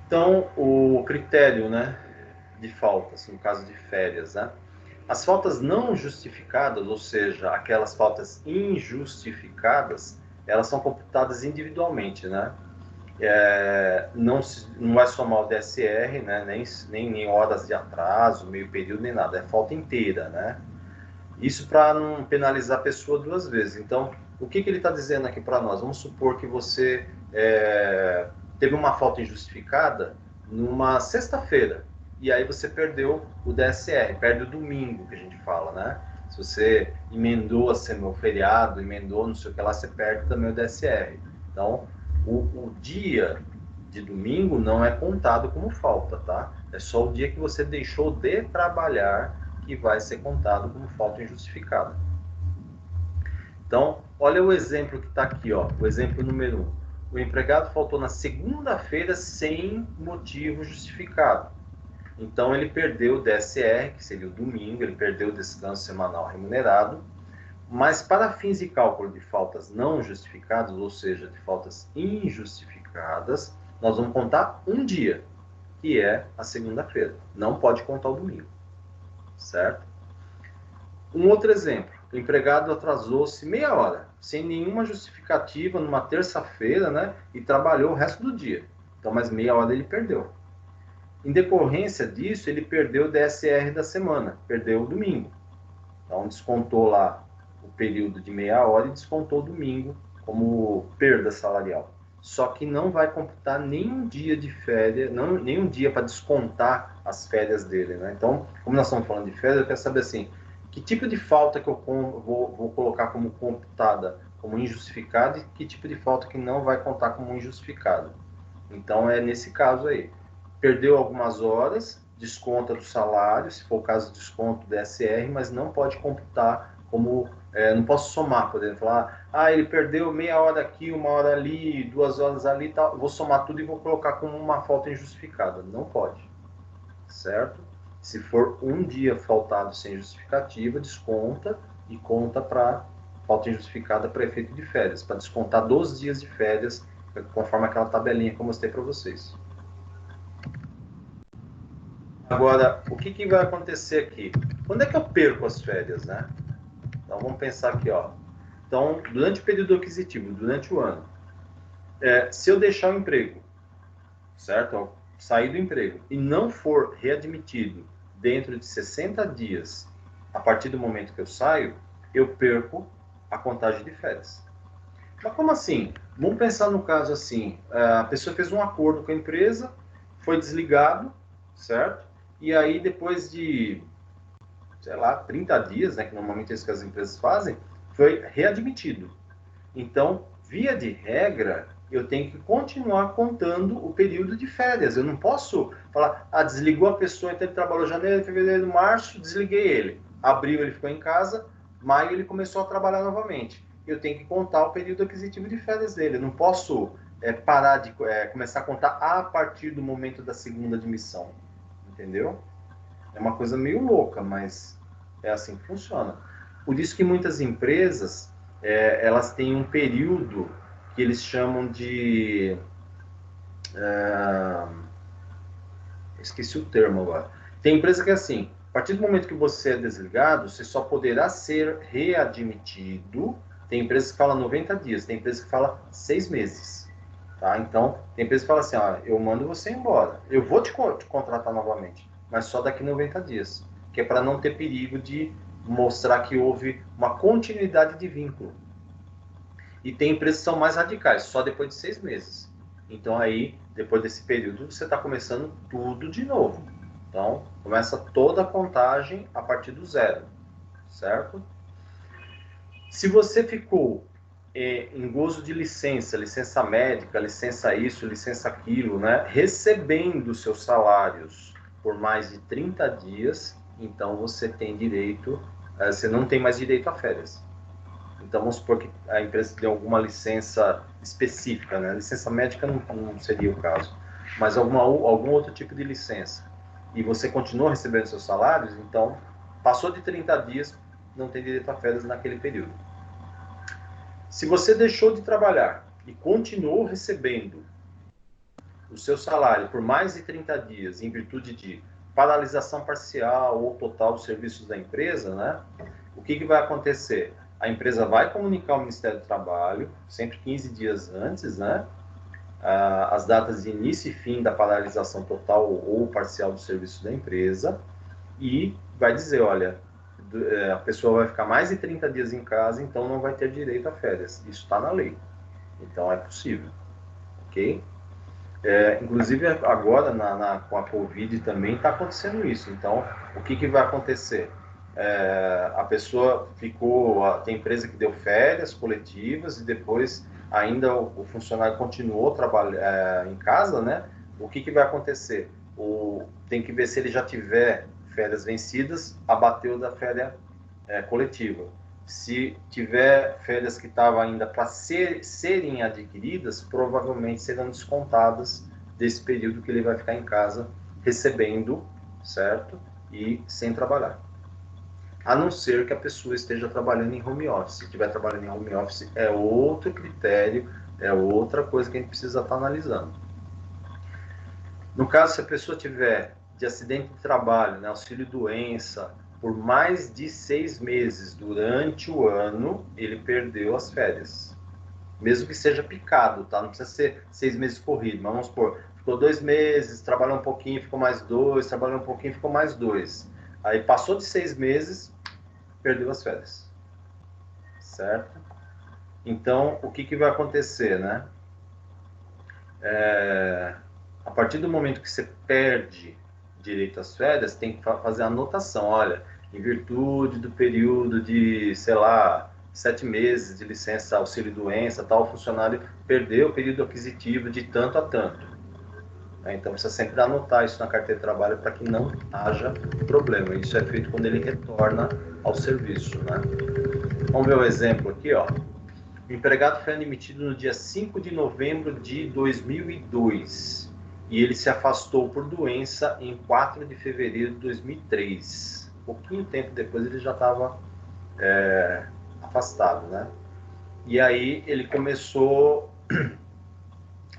[SPEAKER 1] Então, o critério, né, de faltas, no caso de férias, né? As faltas não justificadas, ou seja, aquelas faltas injustificadas, elas são computadas individualmente, né? Não vai somar o DSR, né? nem horas de atraso, meio período, nem nada. É falta inteira, né? Isso para não penalizar a pessoa 2 vezes. Então, o que ele está dizendo aqui para nós? Vamos supor que você teve uma falta injustificada numa sexta-feira, e aí você perdeu o DSR, perde o domingo, que a gente fala, né? Se você emendou o feriado, emendou não sei o que lá, você perde também o DSR. Então, o dia de domingo não é contado como falta, tá? É só o dia que você deixou de trabalhar que vai ser contado como falta injustificada. Então, olha o exemplo que está aqui, ó, o exemplo número 1. O empregado faltou na segunda-feira sem motivo justificado. Então, ele perdeu o DSR, que seria o domingo, ele perdeu o descanso semanal remunerado, mas para fins de cálculo de faltas não justificadas, ou seja, de faltas injustificadas, nós vamos contar um dia, que é a segunda-feira. Não pode contar o domingo, certo? Um outro exemplo, o empregado atrasou-se meia hora, sem nenhuma justificativa, numa terça-feira, né, e trabalhou o resto do dia. Então, mais meia hora ele perdeu. Em decorrência disso, ele perdeu o DSR da semana, perdeu o domingo. Então, descontou lá o período de meia hora e descontou o domingo como perda salarial. Só que não vai computar nenhum dia de férias, nenhum dia para descontar as férias dele, né? Então, como nós estamos falando de férias, eu quero saber assim, que tipo de falta que eu vou colocar como computada, como injustificada, e que tipo de falta que não vai contar como injustificada. Então, é nesse caso aí. Perdeu algumas horas, desconta do salário, se for o caso, desconto do DSR, mas não pode computar como... não posso somar, por exemplo, falar, ele perdeu meia hora aqui, uma hora ali, 2 horas ali, tal, vou somar tudo e vou colocar como uma falta injustificada. Não pode, certo? Se for um dia faltado sem justificativa, desconta e conta para falta injustificada para efeito de férias, para descontar 12 dias de férias, conforme aquela tabelinha que eu mostrei para vocês. Agora, o que vai acontecer aqui? Quando é que eu perco as férias, né? Então, vamos pensar aqui, ó. Então, durante o período aquisitivo, durante o ano, se eu deixar o emprego, certo? Eu sair do emprego e não for readmitido dentro de 60 dias, a partir do momento que eu saio, eu perco a contagem de férias. Mas como assim? Vamos pensar no caso assim, a pessoa fez um acordo com a empresa, foi desligado, certo? E aí depois de, sei lá, 30 dias, né, que normalmente é isso que as empresas fazem, foi readmitido. Então, via de regra, eu tenho que continuar contando o período de férias. Eu não posso falar, desligou a pessoa, então ele trabalhou janeiro, fevereiro, março, desliguei ele. Abril ele ficou em casa, maio ele começou a trabalhar novamente. Eu tenho que contar o período aquisitivo de férias dele. Eu não posso parar de começar a contar a partir do momento da segunda admissão. Entendeu? É uma coisa meio louca, mas é assim que funciona. Por isso que muitas empresas, elas têm um período que eles chamam de... esqueci o termo agora. Tem empresa que é assim, a partir do momento que você é desligado, você só poderá ser readmitido. Tem empresa que fala 90 dias, tem empresa que fala 6 meses. Tá? Então, tem empresa que fala assim, eu mando você embora. Eu vou te contratar novamente, mas só daqui 90 dias. Que é para não ter perigo de mostrar que houve uma continuidade de vínculo. E tem empresas que são mais radicais, só depois de 6 meses. Então aí, depois desse período, você está começando tudo de novo. Então, começa toda a contagem a partir do zero, certo? Se você ficou em gozo de licença, licença médica, licença isso, licença aquilo, né, recebendo seus salários por mais de 30 dias, então você tem direito, você não tem mais direito a férias. Então, vamos supor que a empresa deu alguma licença específica, né? Licença médica não seria o caso, mas algum outro tipo de licença. E você continua recebendo seus salários, então, passou de 30 dias, não tem direito a férias naquele período. Se você deixou de trabalhar e continuou recebendo o seu salário por mais de 30 dias, em virtude de paralisação parcial ou total dos serviços da empresa, né? O que vai acontecer? A empresa vai comunicar ao Ministério do Trabalho, sempre 15 dias antes, né? As datas de início e fim da paralisação total ou parcial do serviço da empresa e vai dizer, olha, a pessoa vai ficar mais de 30 dias em casa, então não vai ter direito a férias. Isso está na lei. Então é possível, ok? Inclusive agora com a Covid também está acontecendo isso. Então, o que vai acontecer? A pessoa tem empresa que deu férias coletivas e depois ainda o funcionário continuou trabalhando em casa, né? O que vai acontecer? Tem que ver se ele já tiver férias vencidas, abateu da férias coletiva. Se tiver férias que estavam ainda para serem adquiridas, provavelmente serão descontadas desse período que ele vai ficar em casa recebendo, certo? E sem trabalhar. A não ser que a pessoa esteja trabalhando em home office. Se estiver trabalhando em home office, é outro critério, é outra coisa que a gente precisa estar analisando. No caso, se a pessoa tiver de acidente de trabalho, né, auxílio-doença, por mais de 6 meses durante o ano, ele perdeu as férias. Mesmo que seja picado, tá? Não precisa ser 6 meses corrido, mas vamos supor, ficou 2 meses, trabalhou um pouquinho, ficou mais 2, trabalhou um pouquinho, ficou mais 2. Aí passou de 6 meses, perdeu as férias. Certo? Então, o que vai acontecer, né? A partir do momento que você perde direito às férias, tem que fazer a anotação. Olha, em virtude do período de, sei lá, 7 meses de licença auxílio-doença, tal funcionário perdeu o período aquisitivo de tanto a tanto. Então, precisa sempre anotar isso na carteira de trabalho para que não haja problema. Isso é feito quando ele retorna ao serviço, né? Vamos ver o exemplo aqui, ó. O empregado foi admitido no dia 5 de novembro de 2002 e ele se afastou por doença em 4 de fevereiro de 2003. Pouquinho tempo depois ele já estava afastado, né? E aí ele começou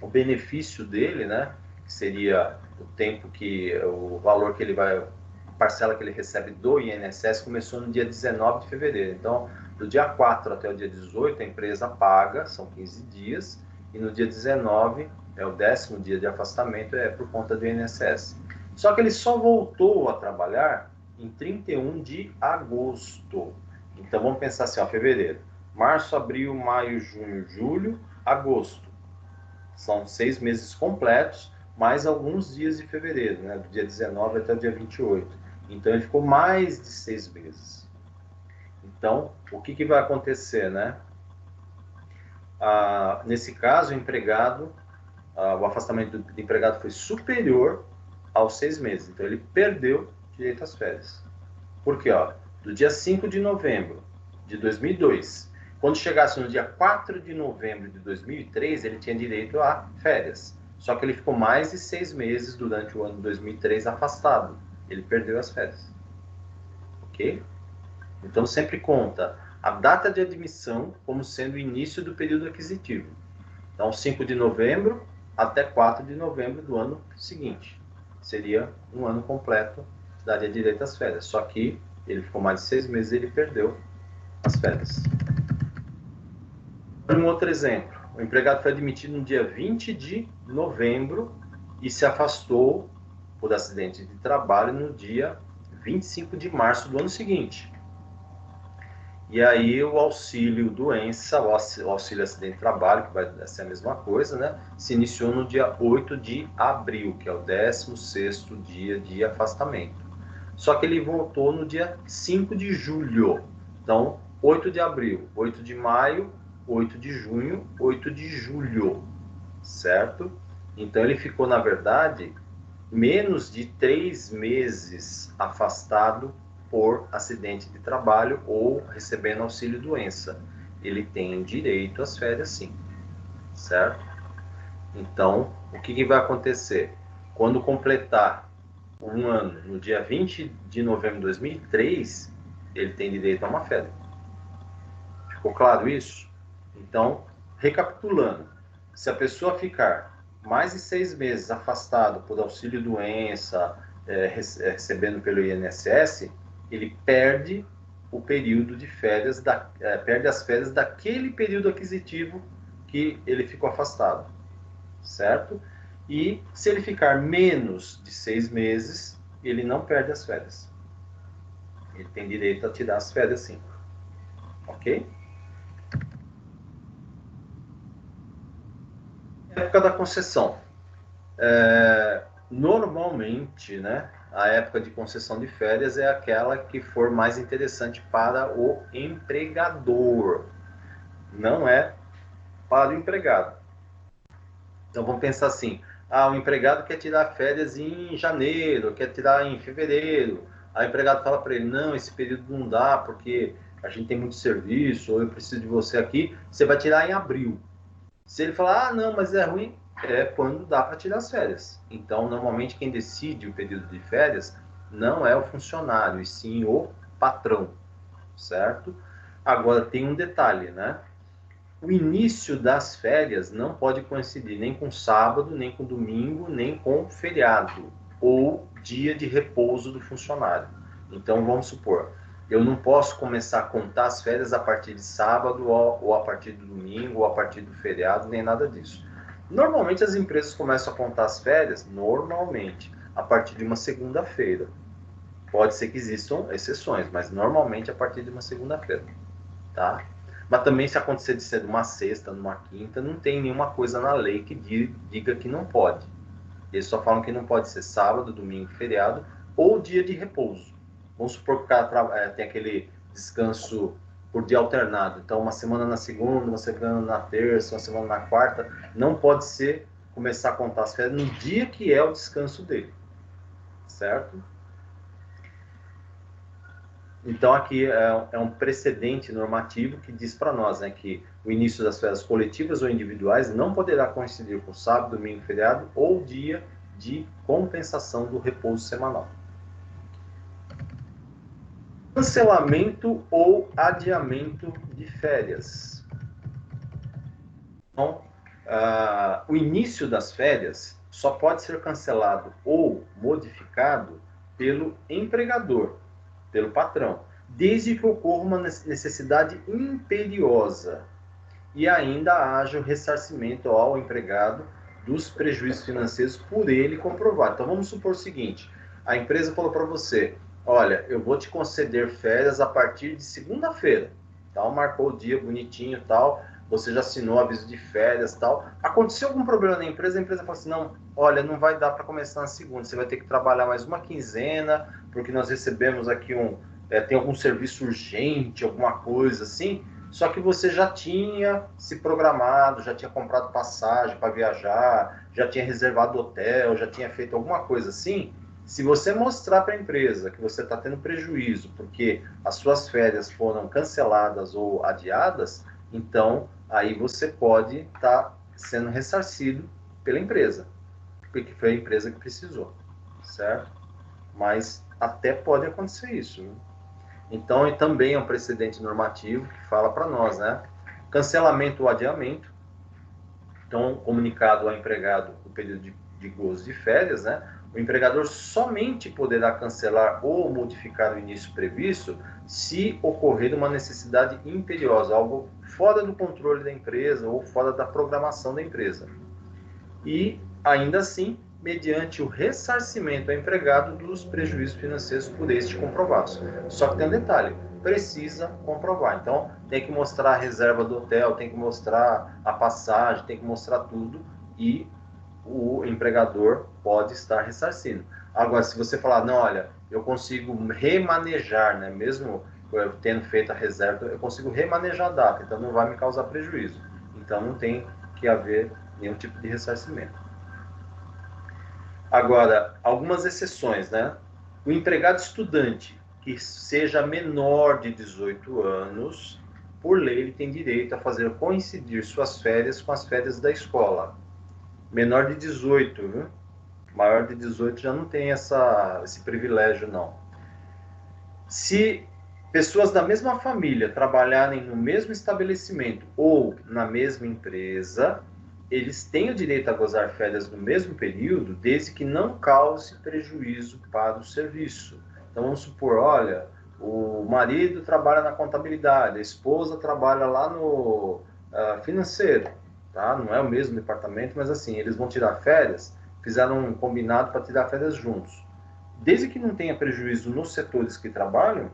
[SPEAKER 1] o benefício dele, né? Que seria o tempo que, o valor que ele vai, a parcela que ele recebe do INSS começou no dia 19 de fevereiro. Então, do dia 4 até o dia 18, a empresa paga, são 15 dias, e no dia 19, é o 10º dia de afastamento, é por conta do INSS. Só que ele só voltou a trabalhar em 31 de agosto. Então, vamos pensar assim, ó, fevereiro, março, abril, maio, junho, julho, agosto. São 6 meses completos, mais alguns dias de fevereiro, né? Do dia 19 até o dia 28. Então, ele ficou mais de 6 meses. Então, o que vai acontecer, né? Nesse caso, o empregado, o afastamento do empregado foi superior aos 6 meses. Então, ele perdeu direito às férias. Por quê? Ó, do dia 5 de novembro de 2002, quando chegasse no dia 4 de novembro de 2003, ele tinha direito a férias. Só que ele ficou mais de 6 meses durante o ano de 2003 afastado. Ele perdeu as férias. Ok? Então, sempre conta a data de admissão como sendo o início do período aquisitivo. Então, 5 de novembro até 4 de novembro do ano seguinte. Seria um ano completo, daria direito às férias. Só que ele ficou mais de 6 meses e ele perdeu as férias. Um outro exemplo. O empregado foi admitido no dia 20 de novembro e se afastou por acidente de trabalho no dia 25 de março do ano seguinte. E aí o auxílio doença, o auxílio acidente de trabalho, que vai ser a mesma coisa, né? Se iniciou no dia 8 de abril, que é o 16º dia de afastamento. Só que ele voltou no dia 5 de julho. Então, 8 de abril, 8 de maio, 8 de junho, 8 de julho, certo? Então, ele ficou, na verdade, menos de 3 meses afastado por acidente de trabalho ou recebendo auxílio-doença. Ele tem direito às férias, sim, certo? Então, o que vai acontecer? Quando completar um ano, no dia 20 de novembro de 2003, ele tem direito a uma férias. Ficou claro isso? Então, recapitulando, se a pessoa ficar mais de 6 meses afastado por auxílio-doença, recebendo pelo INSS, ele perde o período de férias, perde as férias daquele período aquisitivo que ele ficou afastado, certo? E se ele ficar menos de 6 meses, ele não perde as férias. Ele tem direito a tirar as férias, sim. Ok? Época da concessão. Normalmente, né, a época de concessão de férias é aquela que for mais interessante para o empregador. Não é para o empregado. Então vamos pensar assim, o empregado quer tirar férias em janeiro, quer tirar em fevereiro. Aí o empregado fala para ele, não, esse período não dá, porque a gente tem muito serviço, ou eu preciso de você aqui, você vai tirar em abril. Se ele falar, ah, não, mas é ruim, é quando dá para tirar as férias. Então, normalmente, quem decide o período de férias não é o funcionário, e sim o patrão, certo? Agora, tem um detalhe, né? O início das férias não pode coincidir nem com sábado, nem com domingo, nem com feriado ou dia de repouso do funcionário. Então, vamos supor, eu não posso começar a contar as férias a partir de sábado ou a partir do domingo ou a partir do feriado, nem nada disso. Normalmente as empresas começam a contar as férias, normalmente, a partir de uma segunda-feira. Pode ser que existam exceções, mas normalmente a partir de uma segunda-feira, tá? Mas também se acontecer de ser numa sexta, numa quinta, não tem nenhuma coisa na lei que diga que não pode. Eles só falam que não pode ser sábado, domingo, feriado ou dia de repouso. Vamos supor que o cara tem aquele descanso por dia alternado. Então, uma semana na segunda, uma semana na terça, uma semana na quarta. Não pode ser começar a contar as férias no dia que é o descanso dele. Certo? Então, aqui é um precedente normativo que diz para nós, né, que o início das férias coletivas ou individuais não poderá coincidir com sábado, domingo, feriado ou dia de compensação do repouso semanal. Cancelamento ou adiamento de férias. Então, o início das férias só pode ser cancelado ou modificado pelo empregador, pelo patrão, desde que ocorra uma necessidade imperiosa e ainda haja o ressarcimento ao empregado dos prejuízos financeiros por ele comprovado. Então vamos supor o seguinte, a empresa falou para você, olha, eu vou te conceder férias a partir de segunda-feira, tal, marcou o dia bonitinho e tal, você já assinou aviso de férias e tal. Aconteceu algum problema na empresa, a empresa falou assim, não, olha, não vai dar para começar na segunda, você vai ter que trabalhar mais uma quinzena, porque nós recebemos aqui tem algum serviço urgente, alguma coisa assim, só que você já tinha se programado, já tinha comprado passagem para viajar, já tinha reservado hotel, já tinha feito alguma coisa assim. Se você mostrar para a empresa que você está tendo prejuízo porque as suas férias foram canceladas ou adiadas, então aí você pode estar sendo ressarcido pela empresa, porque foi a empresa que precisou, certo? Mas até pode acontecer isso, né? Então, e também é um precedente normativo que fala para nós, né? Cancelamento ou adiamento. Então, comunicado ao empregado o período de gozo de férias, né? O empregador somente poderá cancelar ou modificar o início previsto se ocorrer uma necessidade imperiosa, algo fora do controle da empresa ou fora da programação da empresa. E, ainda assim, mediante o ressarcimento ao empregado dos prejuízos financeiros por este comprovados. Só que tem um detalhe, precisa comprovar. Então, tem que mostrar a reserva do hotel, tem que mostrar a passagem, tem que mostrar tudo e o empregador pode estar ressarcindo. Agora, se você falar, não, olha, eu consigo remanejar, né, mesmo eu tendo feito a reserva, eu consigo remanejar a data, então não vai me causar prejuízo. Então, não tem que haver nenhum tipo de ressarcimento. Agora, algumas exceções, né? O empregado estudante que seja menor de 18 anos, por lei, ele tem direito a fazer coincidir suas férias com as férias da escola. Menor de 18, viu? Maior de 18 já não tem esse privilégio, não. Se pessoas da mesma família trabalharem no mesmo estabelecimento ou na mesma empresa, eles têm o direito a gozar férias no mesmo período, desde que não cause prejuízo para o serviço. Então, vamos supor, olha, o marido trabalha na contabilidade, a esposa trabalha lá no financeiro, tá? Não é o mesmo departamento, mas assim, eles vão tirar férias, fizeram um combinado para tirar férias juntos. Desde que não tenha prejuízo nos setores que trabalham,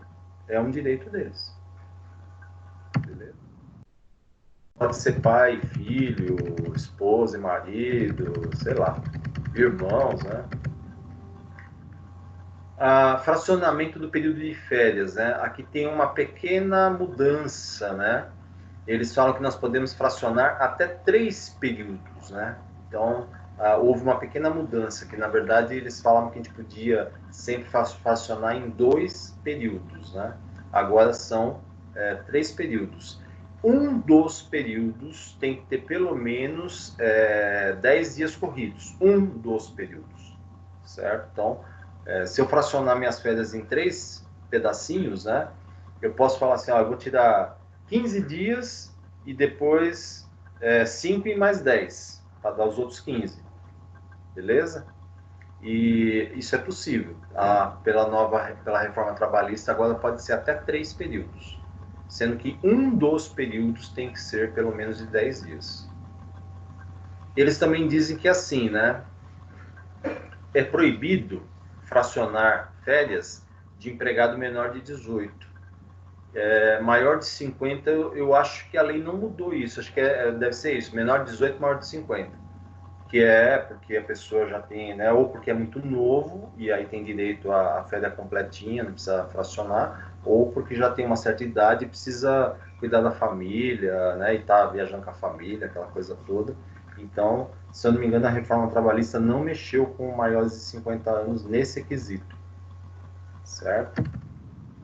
[SPEAKER 1] é um direito deles. Beleza? Pode ser pai, filho, esposa e marido, sei lá, irmãos, né? Fracionamento do período de férias, né? Aqui tem uma pequena mudança, né? Eles falam que nós podemos fracionar até 3 períodos, né? Então, houve uma pequena mudança, que na verdade eles falavam que a gente podia sempre fracionar em 2 períodos, né? Agora são 3 períodos. Um dos períodos tem que ter pelo menos 10 dias corridos. Um dos períodos, certo? Então, se eu fracionar minhas férias em 3 pedacinhos, né? Eu posso falar assim, eu vou tirar 15 dias e depois 5 e mais 10, para dar os outros 15. Beleza? E isso é possível. Pela reforma trabalhista, agora pode ser até 3 períodos, sendo que um dos períodos tem que ser pelo menos de 10 dias. Eles também dizem que assim, né? É proibido fracionar férias de empregado menor de 18. Maior de 50, eu acho que a lei não mudou isso. Acho que deve ser isso, menor de 18, maior de 50. Que é porque a pessoa já tem, né, ou porque é muito novo e aí tem direito à férias completinha, não precisa fracionar, ou porque já tem uma certa idade e precisa cuidar da família, né, e tá viajando com a família, aquela coisa toda. Então, se eu não me engano, a reforma trabalhista não mexeu com maiores de 50 anos nesse quesito, certo?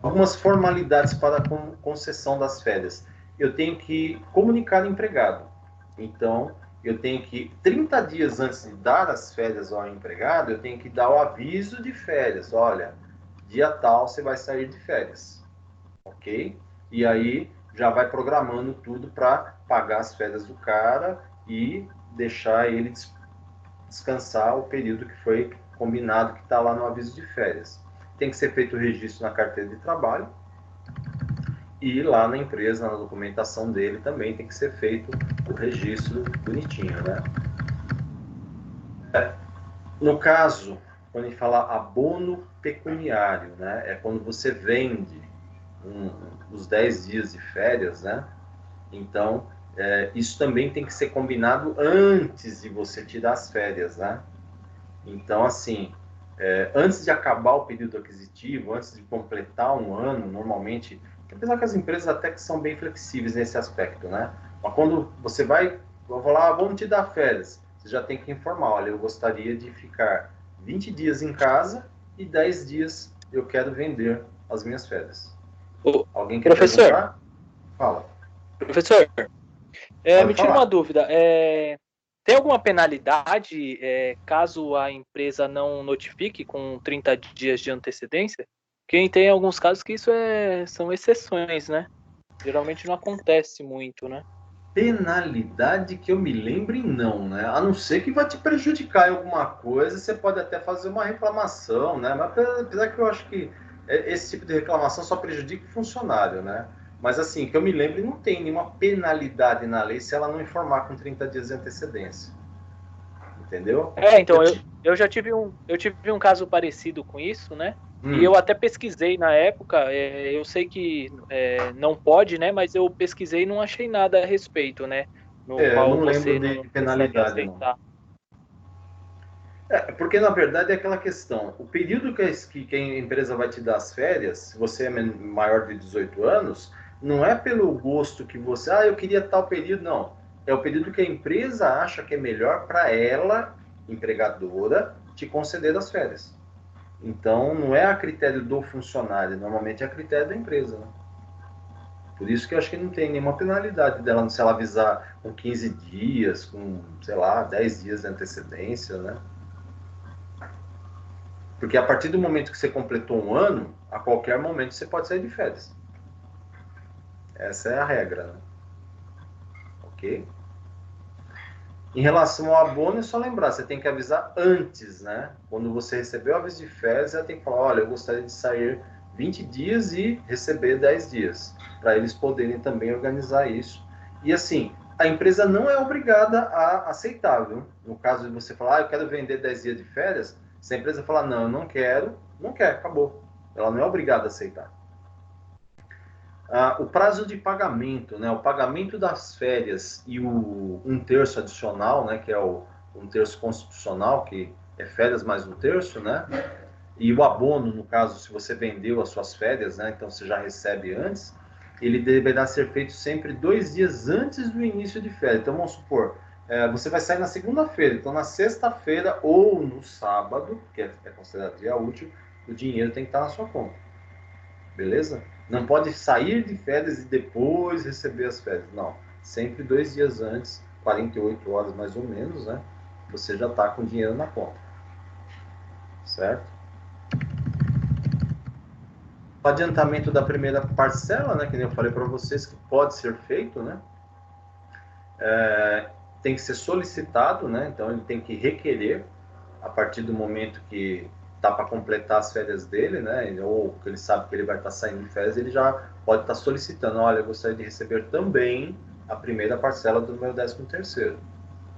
[SPEAKER 1] Algumas formalidades para a concessão das férias. Eu tenho que comunicar ao empregado. Então, eu tenho que, 30 dias antes de dar as férias ao empregado, eu tenho que dar o aviso de férias. Olha, dia tal você vai sair de férias. Ok? E aí já vai programando tudo para pagar as férias do cara e deixar ele descansar o período que foi combinado, que está lá no aviso de férias. Tem que ser feito o registro na carteira de trabalho, e lá na empresa, na documentação dele, também tem que ser feito o registro bonitinho, né? No caso, quando a gente fala abono pecuniário, né? É quando você vende os 10 dias de férias, né? Então, isso também tem que ser combinado antes de você tirar as férias, né? Então, assim, antes de acabar o período aquisitivo, antes de completar um ano, normalmente, apesar que as empresas até que são bem flexíveis nesse aspecto, né? Mas quando você vou falar, vamos te dar férias, você já tem que informar, olha, eu gostaria de ficar 20 dias em casa e 10 dias eu quero vender as minhas férias.
[SPEAKER 3] Ô,
[SPEAKER 1] Alguém quer
[SPEAKER 3] professor,
[SPEAKER 1] perguntar? Fala.
[SPEAKER 3] professor,
[SPEAKER 1] Pode
[SPEAKER 3] me tira uma
[SPEAKER 1] falar.
[SPEAKER 3] dúvida. Tem alguma penalidade caso a empresa não notifique com 30 dias de antecedência? Porque tem alguns casos que isso são exceções, né? Geralmente não acontece muito, né?
[SPEAKER 1] Penalidade que eu me lembre, não, né? A não ser que vai te prejudicar em alguma coisa, você pode até fazer uma reclamação, né? Mas apesar que eu acho que esse tipo de reclamação só prejudica o funcionário, né? Mas assim, que eu me lembre, não tem nenhuma penalidade na lei se ela não informar com 30 dias de antecedência. Entendeu?
[SPEAKER 3] Então, eu já tive um caso parecido com isso, né? E
[SPEAKER 1] Hum,
[SPEAKER 3] eu até pesquisei na época, eu sei que não pode, né? Mas eu pesquisei e não achei nada a respeito, né? No
[SPEAKER 1] eu
[SPEAKER 3] qual
[SPEAKER 1] não lembro
[SPEAKER 3] você
[SPEAKER 1] de
[SPEAKER 3] não precisaria
[SPEAKER 1] penalidade, não.
[SPEAKER 3] aceitar.
[SPEAKER 1] Porque na verdade é aquela questão, o período que a empresa vai te dar as férias, se você é maior de 18 anos, não é pelo gosto que você, eu queria tal período, não. É o período que a empresa acha que é melhor para ela, empregadora, te conceder as férias. Então não é a critério do funcionário, normalmente é a critério da empresa, né? Por isso que eu acho que não tem nenhuma penalidade dela, se ela avisar com 15 dias, com, sei lá, 10 dias de antecedência, né? Porque a partir do momento que você completou um ano, a qualquer momento você pode sair de férias. Essa é a regra, né? Ok? Em relação ao abono, é só lembrar, você tem que avisar antes, né? Quando você recebeu o aviso de férias, você tem que falar, olha, eu gostaria de sair 20 dias e receber 10 dias, para eles poderem também organizar isso. E assim, a empresa não é obrigada a aceitar, viu? No caso de você falar, eu quero vender 10 dias de férias, se a empresa falar, não, eu não quero, não quer, acabou. Ela não é obrigada a aceitar. O prazo de pagamento, né? O pagamento das férias e o 1/3 adicional, né? Que é o 1/3 constitucional, que é férias mais 1/3, né? E o abono, no caso, se você vendeu as suas férias, né? Então você já recebe antes, ele deverá ser feito sempre 2 dias antes do início de férias. Então vamos supor, você vai sair na segunda-feira, então na sexta-feira ou no sábado, que é considerado dia útil, o dinheiro tem que estar na sua conta. Beleza? Não pode sair de férias e depois receber as férias. Não. Sempre 2 dias antes, 48 horas mais ou menos, né? Você já está com dinheiro na conta. Certo? O adiantamento da primeira parcela, né? Que nem eu falei para vocês, que pode ser feito, né? Tem que ser solicitado, né? Então ele tem que requerer a partir do momento que tá para completar as férias dele, né? Ou que ele sabe que ele vai estar saindo de férias, ele já pode estar solicitando, olha, eu gostaria de receber também a primeira parcela do meu 13º.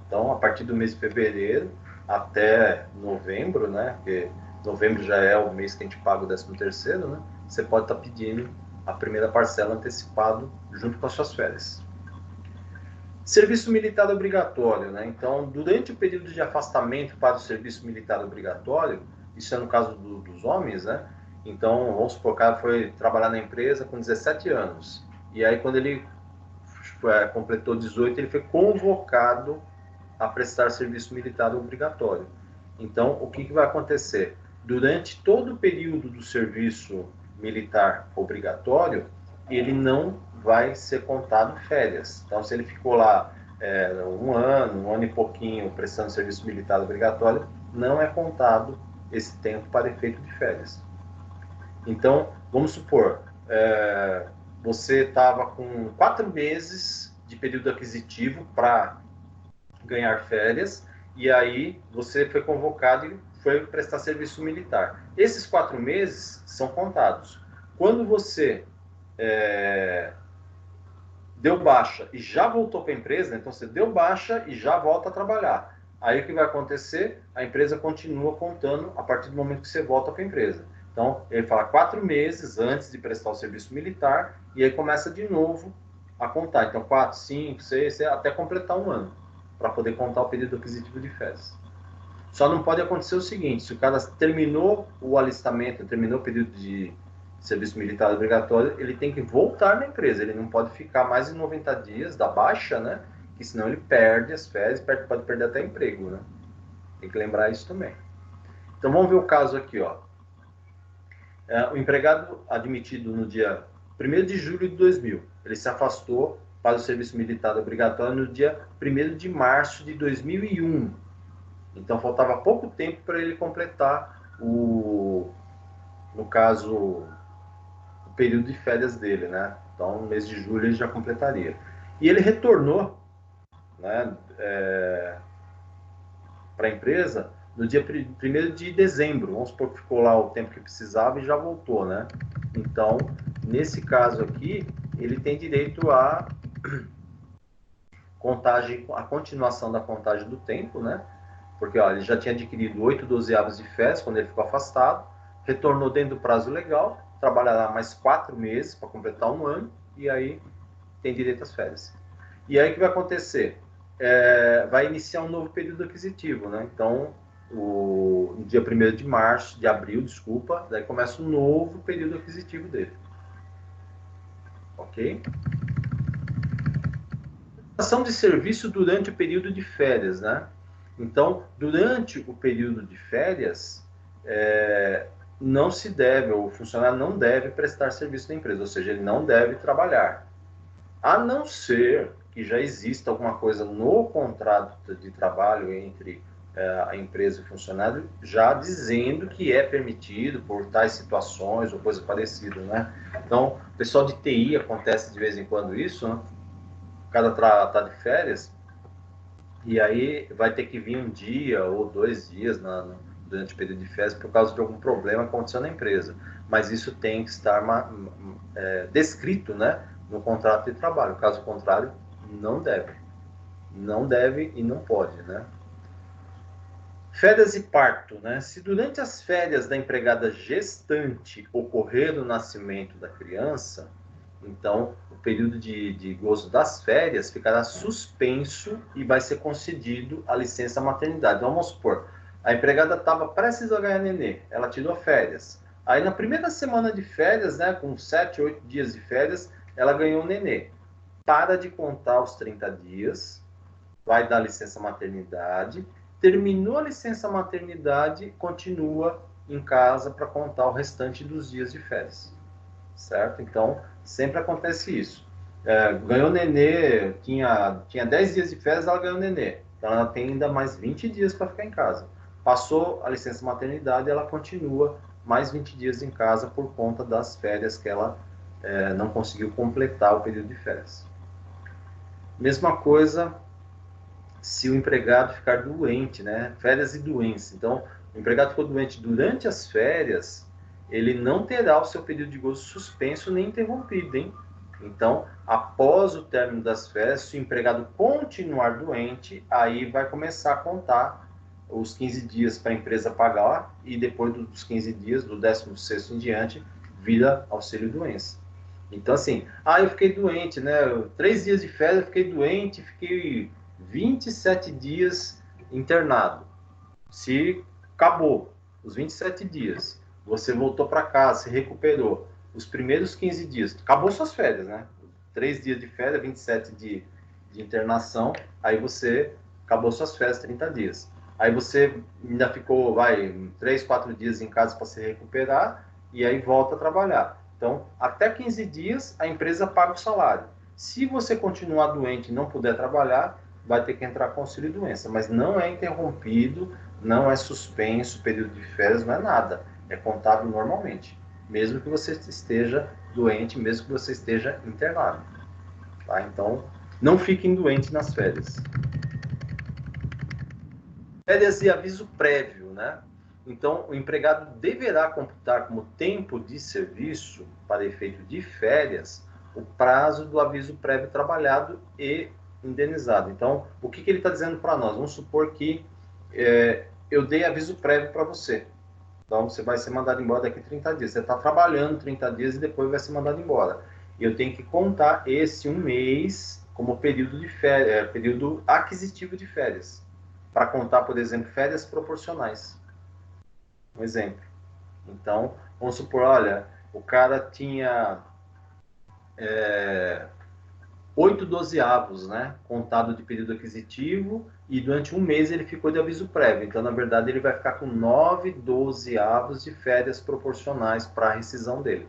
[SPEAKER 1] Então, a partir do mês de fevereiro até novembro, né? Porque novembro já é o mês que a gente paga o 13º, né? Você pode estar pedindo a primeira parcela antecipado junto com as suas férias. Serviço militar obrigatório, né? Então, durante o período de afastamento para o serviço militar obrigatório, isso é no caso dos homens, né? Então, vamos supor que o cara foi trabalhar na empresa com 17 anos. E aí, quando ele completou 18, ele foi convocado a prestar serviço militar obrigatório. Então, o que vai acontecer? Durante todo o período do serviço militar obrigatório, ele não vai ser contado férias. Então, se ele ficou lá um ano e pouquinho prestando serviço militar obrigatório, não é contado esse tempo para efeito de férias. Então, vamos supor, você estava com 4 meses de período aquisitivo para ganhar férias, e aí você foi convocado e foi prestar serviço militar. Esses 4 meses são contados. Quando você deu baixa e já voltou para a empresa, então você deu baixa e já volta a trabalhar. Aí o que vai acontecer? A empresa continua contando a partir do momento que você volta para a empresa. Então, ele fala 4 meses antes de prestar o serviço militar, e aí começa de novo a contar. Então, 4, 5, 6, até completar um ano, para poder contar o período aquisitivo de férias. Só não pode acontecer o seguinte: se o cara terminou o alistamento, terminou o período de serviço militar obrigatório, ele tem que voltar na empresa, ele não pode ficar mais de 90 dias da baixa, né? Que senão ele perde as férias, pode perder até emprego, né? Tem que lembrar isso também. Então vamos ver o caso aqui, ó. O empregado admitido no dia 1º de julho de 2000, ele se afastou para o serviço militar obrigatório no dia 1º de março de 2001. Então faltava pouco tempo para ele completar no caso, o período de férias dele, né? Então, no mês de julho ele já completaria. E ele retornou, né, para a empresa no dia 1º de dezembro. Vamos supor que ficou lá o tempo que precisava e já voltou, né? Então, nesse caso aqui, ele tem direito a contagem, a continuação da contagem do tempo, né? Porque ó, ele já tinha adquirido 8 dozeavos de férias quando ele ficou afastado, retornou dentro do prazo legal, trabalhará mais 4 meses para completar um ano, e aí tem direito às férias. E aí o que vai acontecer? Vai iniciar um novo período aquisitivo, né? Então, no dia 1º de abril, desculpa, daí começa um novo período aquisitivo dele. Ok? Prestação de serviço durante o período de férias, né? Então, durante o período de férias, não se deve, o funcionário não deve prestar serviço na empresa, ou seja, ele não deve trabalhar. A não ser que já exista alguma coisa no contrato de trabalho entre a empresa e o funcionário, já dizendo que é permitido por tais situações ou coisa parecida, né? Então, o pessoal de TI acontece de vez em quando isso, né? O cara tá de férias, e aí vai ter que vir um dia ou 2 dias durante o período de férias por causa de algum problema que aconteceu na empresa. Mas isso tem que estar descrito, né, no contrato de trabalho. Caso contrário, não deve. Não deve e não pode, né? Férias e parto, né? Se durante as férias da empregada gestante ocorrer o nascimento da criança, então o período de gozo das férias ficará suspenso e vai ser concedido a licença maternidade. Então, vamos supor, a empregada estava prestes a ganhar nenê, ela tirou férias. Aí na primeira semana de férias, né, com 7, 8 dias de férias, ela ganhou o nenê. Para de contar os 30 dias, vai dar licença maternidade, terminou a licença maternidade, continua em casa para contar o restante dos dias de férias. certo? Então, sempre acontece isso. Ganhou nenê, tinha 10 dias de férias, ela ganhou nenê. Então, ela tem ainda mais 20 dias para ficar em casa. Passou a licença maternidade, ela continua mais 20 dias em casa por conta das férias que ela não conseguiu completar o período de férias. Mesma coisa se o empregado ficar doente, né? Férias e doença. Então, o empregado ficou doente durante as férias, ele não terá o seu período de gozo suspenso nem interrompido, hein? Então, após o término das férias, se o empregado continuar doente, aí vai começar a contar os 15 dias para a empresa pagar e depois dos 15 dias, do 16º em diante, vira auxílio-doença. Então, assim, eu fiquei doente, né? 3 dias de férias, eu fiquei doente, fiquei 27 dias internado. Se acabou os 27 dias, você voltou para casa, se recuperou, os primeiros 15 dias, acabou suas férias, né? 3 dias de férias, 27 de internação, aí você acabou suas férias, 30 dias. Aí você ainda ficou, 3, 4 dias em casa para se recuperar, e aí volta a trabalhar. Então, até 15 dias, a empresa paga o salário. Se você continuar doente e não puder trabalhar, vai ter que entrar com auxílio-doença, mas não é interrompido, não é suspenso, período de férias, não é nada. É contado normalmente, mesmo que você esteja doente, mesmo que você esteja internado. Tá? Então, não fiquem doentes nas férias. Férias e aviso prévio, né? Então, o empregado deverá computar como tempo de serviço, para efeito de férias, o prazo do aviso prévio trabalhado e indenizado. Então, o que ele está dizendo para nós? Vamos supor que eu dei aviso prévio para você. Então, você vai ser mandado embora daqui a 30 dias. Você está trabalhando 30 dias e depois vai ser mandado embora. E eu tenho que contar esse um mês como período de férias, período aquisitivo de férias. Para contar, por exemplo, férias proporcionais. Um exemplo. Então, vamos supor, olha, o cara tinha 8 dozeavos, né, contado de período aquisitivo, e durante um mês ele ficou de aviso prévio. Então, na verdade, ele vai ficar com 9 dozeavos de férias proporcionais para a rescisão dele.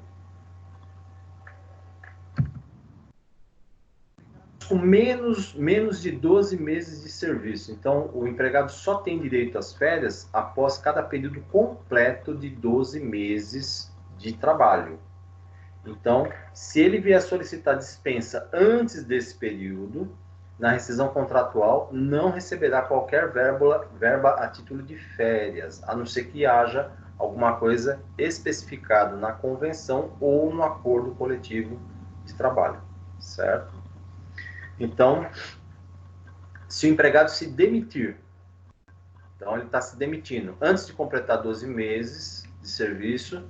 [SPEAKER 1] Com menos de 12 meses de serviço. Então, o empregado só tem direito às férias após cada período completo de 12 meses de trabalho. Então, se ele vier solicitar dispensa antes desse período, na rescisão contratual, não receberá qualquer verba a título de férias, a não ser que haja alguma coisa especificada na convenção ou no acordo coletivo de trabalho, certo? Então, se o empregado se demitir, então ele está se demitindo antes de completar 12 meses de serviço,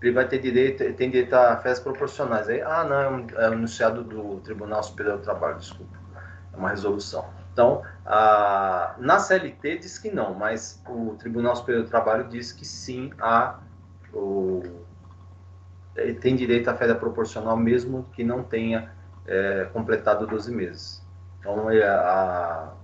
[SPEAKER 1] ele vai ter direito, ele tem direito a férias proporcionais. Aí, não, é um enunciado do Tribunal Superior do Trabalho, desculpa, é uma resolução. Então, na CLT diz que não, mas o Tribunal Superior do Trabalho diz que sim, ele tem direito à férias proporcional mesmo que não tenha completado 12 meses. Então,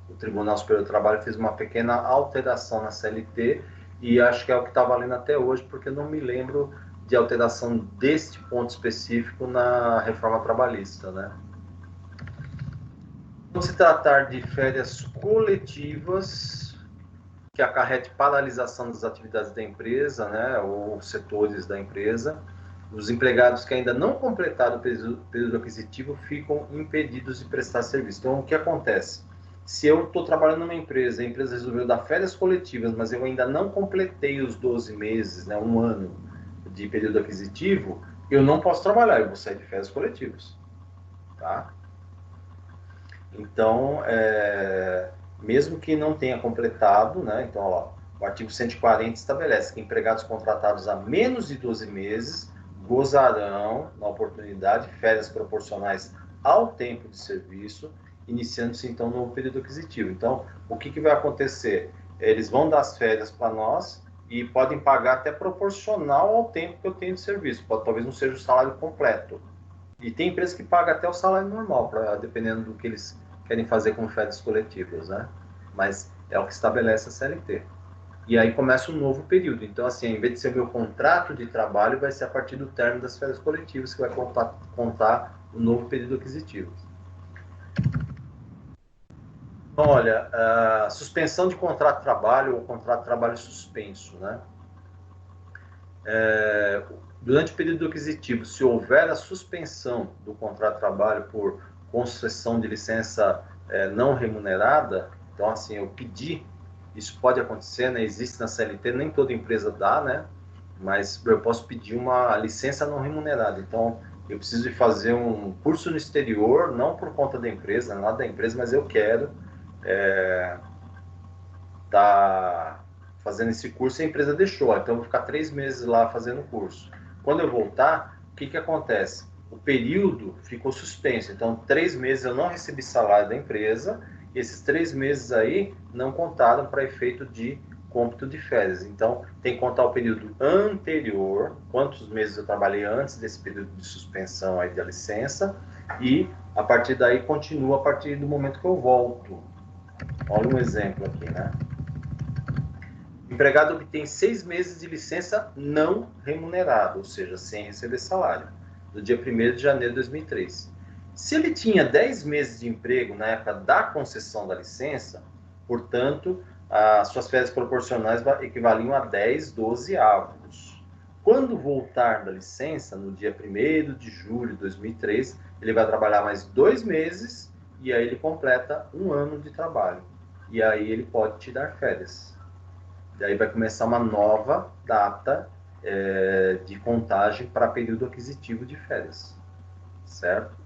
[SPEAKER 1] o Tribunal Superior do Trabalho fez uma pequena alteração na CLT e acho que é o que está valendo até hoje, porque eu não me lembro de alteração deste ponto específico na reforma trabalhista, né? Quando se tratar de férias coletivas, que acarrete paralisação das atividades da empresa, né, ou setores da empresa, os empregados que ainda não completaram o período aquisitivo ficam impedidos de prestar serviço. Então, o que acontece? Se eu estou trabalhando numa empresa, a empresa resolveu dar férias coletivas, mas eu ainda não completei os 12 meses, né, um ano de período aquisitivo, eu não posso trabalhar, eu vou sair de férias coletivas. Tá? Então, mesmo que não tenha completado, né, então, o artigo 140 estabelece que empregados contratados há menos de 12 meses gozarão, na oportunidade, férias proporcionais ao tempo de serviço, iniciando-se, então, no período aquisitivo. Então, o que vai acontecer? Eles vão dar as férias para nós e podem pagar até proporcional ao tempo que eu tenho de serviço. Talvez não seja o salário completo. E tem empresas que pagam até o salário normal, dependendo do que eles querem fazer com férias coletivas, né? Mas é o que estabelece a CLT. E aí começa um novo período. Então, assim, em vez de ser o meu contrato de trabalho, vai ser a partir do término das férias coletivas que vai contar o novo período aquisitivo. Então, olha, a suspensão de contrato de trabalho ou contrato de trabalho suspenso, né? Durante o período aquisitivo, se houver a suspensão do contrato de trabalho por concessão de licença não remunerada, então, assim, eu pedi, isso pode acontecer, né? Existe na CLT, nem toda empresa dá, né? Mas eu posso pedir uma licença não remunerada. Então, eu preciso de fazer um curso no exterior, não por conta da empresa, nada da empresa, mas eu quero tá fazendo esse curso e a empresa deixou. Então, eu vou ficar 3 meses lá fazendo o curso. Quando eu voltar, o que acontece? O período ficou suspenso. Então, 3 meses eu não recebi salário da empresa. E esses 3 meses aí não contaram para efeito de cômputo de férias. Então, tem que contar o período anterior, quantos meses eu trabalhei antes desse período de suspensão aí da licença, e a partir daí continua a partir do momento que eu volto. Olha um exemplo aqui, né? O empregado obtém 6 meses de licença não remunerada, ou seja, sem receber salário, do dia 1º de janeiro de 2003. Se ele tinha 10 meses de emprego na época da concessão da licença, portanto, as suas férias proporcionais equivaliam a 10 dozeavos. Quando voltar da licença, no dia 1º de julho de 2003, ele vai trabalhar mais 2 meses e aí ele completa um ano de trabalho. E aí ele pode te dar férias. Daí vai começar uma nova data de contagem para período aquisitivo de férias, certo?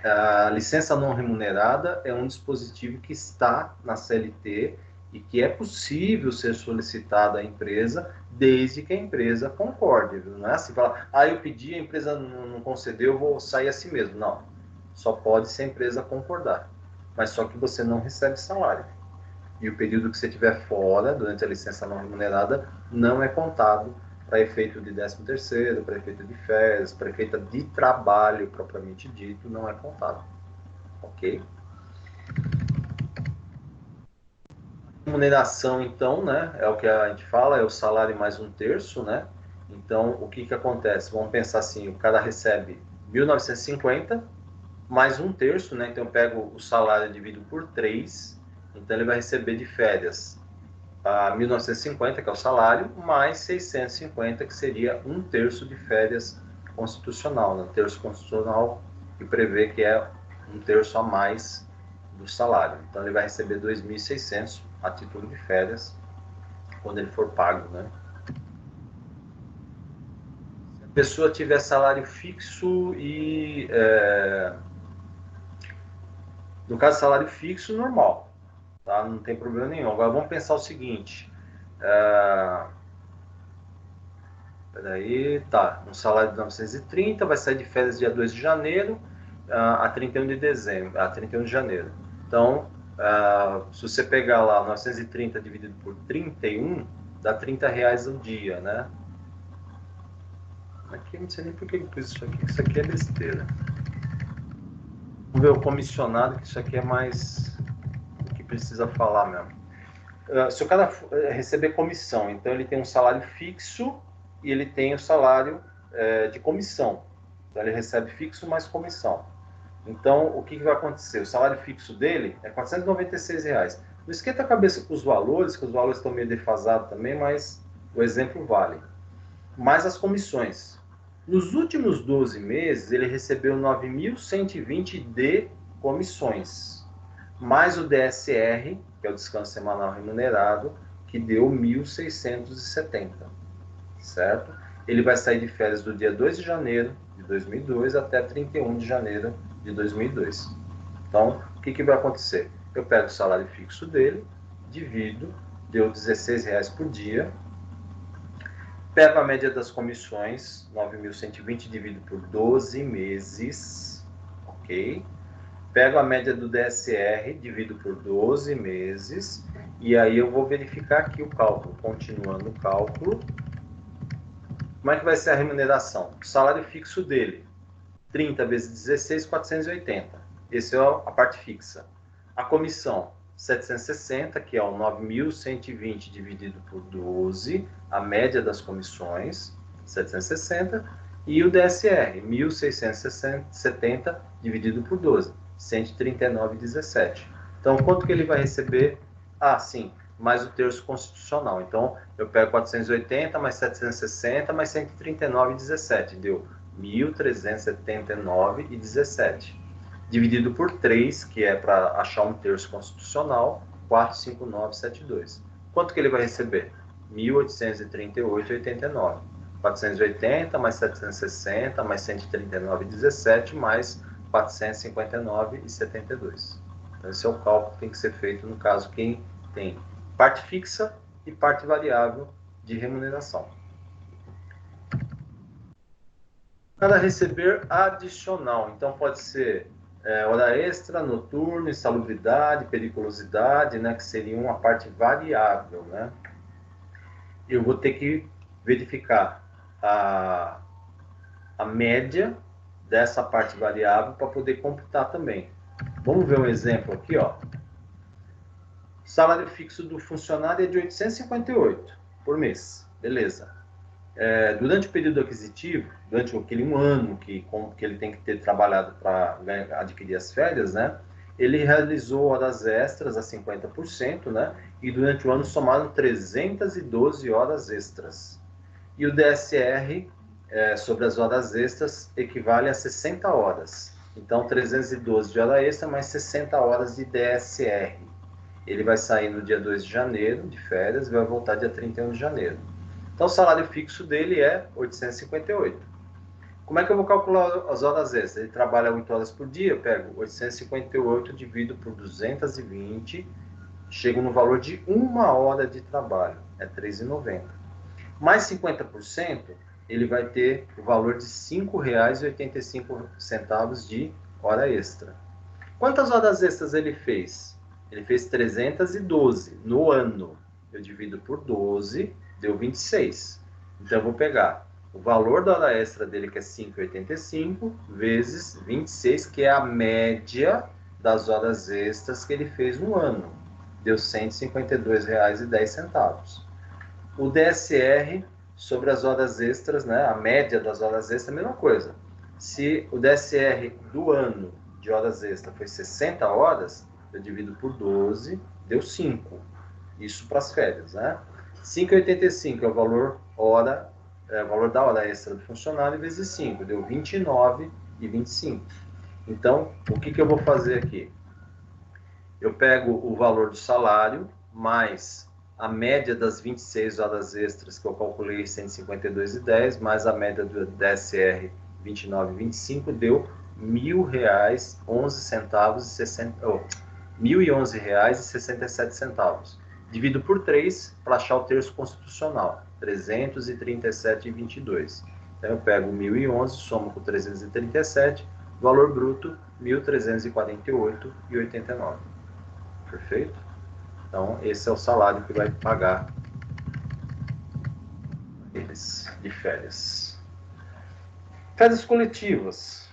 [SPEAKER 1] A licença não remunerada é um dispositivo que está na CLT e que é possível ser solicitado à empresa desde que a empresa concorde, viu? Não é assim, falar, eu pedi, a empresa não concedeu, eu vou sair assim mesmo. Não, só pode se a empresa concordar, mas só que você não recebe salário. E o período que você estiver fora, durante a licença não remunerada, não é contado para efeito de 13º, para efeito de férias, para efeito de trabalho propriamente dito, não é contado. Ok? Remuneração, então, né, é o que a gente fala, é o salário mais 1/3, né? Então, o que acontece? Vamos pensar assim, o cara recebe 1.950 mais 1/3, né? Então, eu pego o salário e divido por 3, então ele vai receber de férias a 1.950, que é o salário, mais 650, que seria 1/3 de férias constitucional, né? Terço constitucional que prevê que é 1/3 a mais do salário. Então ele vai receber 2.600 a título de férias quando ele for pago, né? Se a pessoa tiver salário fixo e no caso salário fixo normal, tá? Não tem problema nenhum. Agora vamos pensar o seguinte. Peraí, tá. Um salário de 930, vai sair de férias dia 2 de janeiro a 31 de dezembro, a 31 de janeiro. Então, se você pegar lá 930 dividido por 31, dá R$ 30 ao dia, né? Aqui eu não sei nem por que eu pus isso aqui, que isso aqui é besteira. Vamos ver o comissionado, que isso aqui é mais o que precisa falar mesmo. Se o cara receber comissão, então ele tem um salário fixo e ele tem o salário de comissão. Então ele recebe fixo mais comissão. Então o que vai acontecer? O salário fixo dele é R$ 496. Não esquenta a cabeça com os valores, que os valores estão meio defasados também, mas o exemplo vale. Mais as comissões. Nos últimos 12 meses, ele recebeu 9.120 de comissões, mais o DSR, que é o descanso semanal remunerado, que deu 1.670, certo? Ele vai sair de férias do dia 2 de janeiro de 2002 até 31 de janeiro de 2002. Então, o que vai acontecer? Eu pego o salário fixo dele, divido, deu R$16 por dia, pego a média das comissões, 9.120 dividido por 12 meses, ok? Pego a média do DSR, divido por 12 meses, e aí eu vou verificar aqui o cálculo. Continuando o cálculo, como é que vai ser a remuneração? O salário fixo dele, 30 vezes 16, 480. Essa é a parte fixa. A comissão, 760, que é o 9.120 dividido por 12, a média das comissões, 760, e o DSR, 1.670 dividido por 12, 139,17. Então, quanto que ele vai receber? Ah, sim, mais o terço constitucional. Então, eu pego 480 mais 760 mais 139,17, deu 1.379,17. Dividido por 3, que é para achar um terço constitucional, 459,72. Quanto que ele vai receber? 1.838,89. 480 mais 760 mais 139,17 mais 459,72. Então, esse é o cálculo que tem que ser feito no caso quem tem parte fixa e parte variável de remuneração. Para receber adicional, então pode ser hora extra, noturno, insalubridade, periculosidade, né, que seria uma parte variável, né? Eu vou ter que verificar a média dessa parte variável para poder computar também. Vamos ver um exemplo aqui, ó. O salário fixo do funcionário é de 858 por mês, beleza. Durante o período aquisitivo, durante aquele um ano que ele tem que ter trabalhado para adquirir as férias, né, ele realizou horas extras a 50%, né, e durante o ano somaram 312 horas extras. E o DSR sobre as horas extras equivale a 60 horas. Então, 312 de hora extra mais 60 horas de DSR. Ele vai sair no dia 2 de janeiro, de férias, e vai voltar dia 31 de janeiro. Então, o salário fixo dele é 858. Como é que eu vou calcular as horas extras? Ele trabalha 8 horas por dia, eu pego 858, divido por 220, chego no valor de 1 hora de trabalho, é R$ 3,90. Mais 50%, ele vai ter o valor de R$ 5,85 de hora extra. Quantas horas extras ele fez? Ele fez 312 no ano. Eu divido por 12, deu 26. Então, eu vou pegar o valor da hora extra dele, que é 5,85, vezes 26, que é a média das horas extras que ele fez no ano. Deu R$ 152,10. O DSR sobre as horas extras, né, a média das horas extras, a mesma coisa. Se o DSR do ano de horas extras foi 60 horas, eu divido por 12, deu 5. Isso para as férias, né? 5,85 é o valor da hora extra do funcionário vezes 5, deu 29,25. Então, o que eu vou fazer aqui? Eu pego o valor do salário mais a média das 26 horas extras que eu calculei, 152,10, mais a média do DSR 29,25, deu R$ 1.011,67. Divido por 3 para achar o terço constitucional, 337,22. Então eu pego 1.011, somo com 337, valor bruto 1.348,89. Perfeito? Então, esse é o salário que vai pagar eles de férias. Férias coletivas.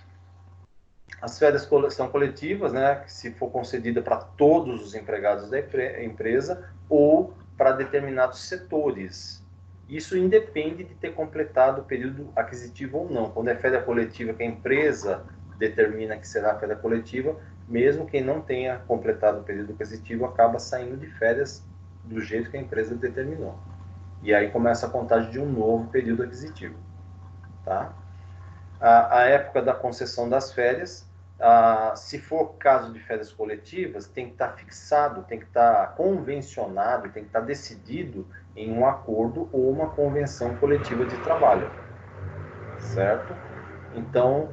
[SPEAKER 1] As férias são coletivas, né, que se for concedida para todos os empregados da empresa ou para determinados setores. Isso independe de ter completado o período aquisitivo ou não. Quando é férias coletiva que a empresa determina que será férias coletiva, mesmo quem não tenha completado o período aquisitivo acaba saindo de férias do jeito que a empresa determinou. E aí começa a contagem de um novo período aquisitivo. Tá? A época da concessão das férias, se for caso de férias coletivas, tem que estar fixado, tem que estar convencionado, tem que estar decidido em um acordo ou uma convenção coletiva de trabalho. Certo? Então,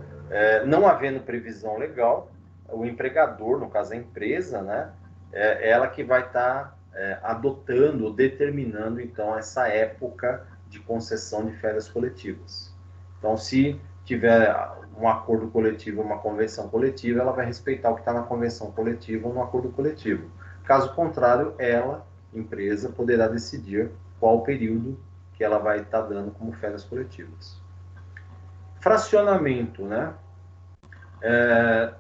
[SPEAKER 1] não havendo previsão legal, o empregador, no caso a empresa, né, ela que vai estar adotando ou determinando, então, essa época de concessão de férias coletivas. Então, se tiver um acordo coletivo, uma convenção coletiva, ela vai respeitar o que está na convenção coletiva ou no acordo coletivo. Caso contrário, ela, empresa, poderá decidir qual o período que ela vai estar dando como férias coletivas. Fracionamento, né?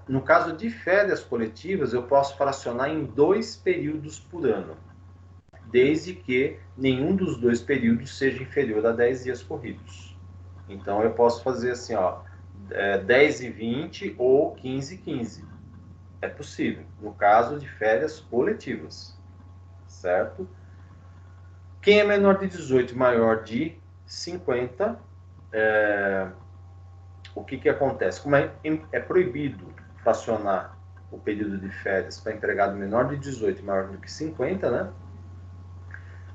[SPEAKER 1] No caso de férias coletivas, eu posso fracionar em 2 períodos por ano, desde que nenhum dos 2 períodos seja inferior a 10 dias corridos. Então, eu posso fazer assim, ó, 10 e 20 ou 15 e 15. É possível, no caso de férias coletivas, certo? Quem é menor de 18 e maior de 50, o que acontece? Como é proibido fracionar o período de férias para empregado menor de 18 e maior do que 50, né?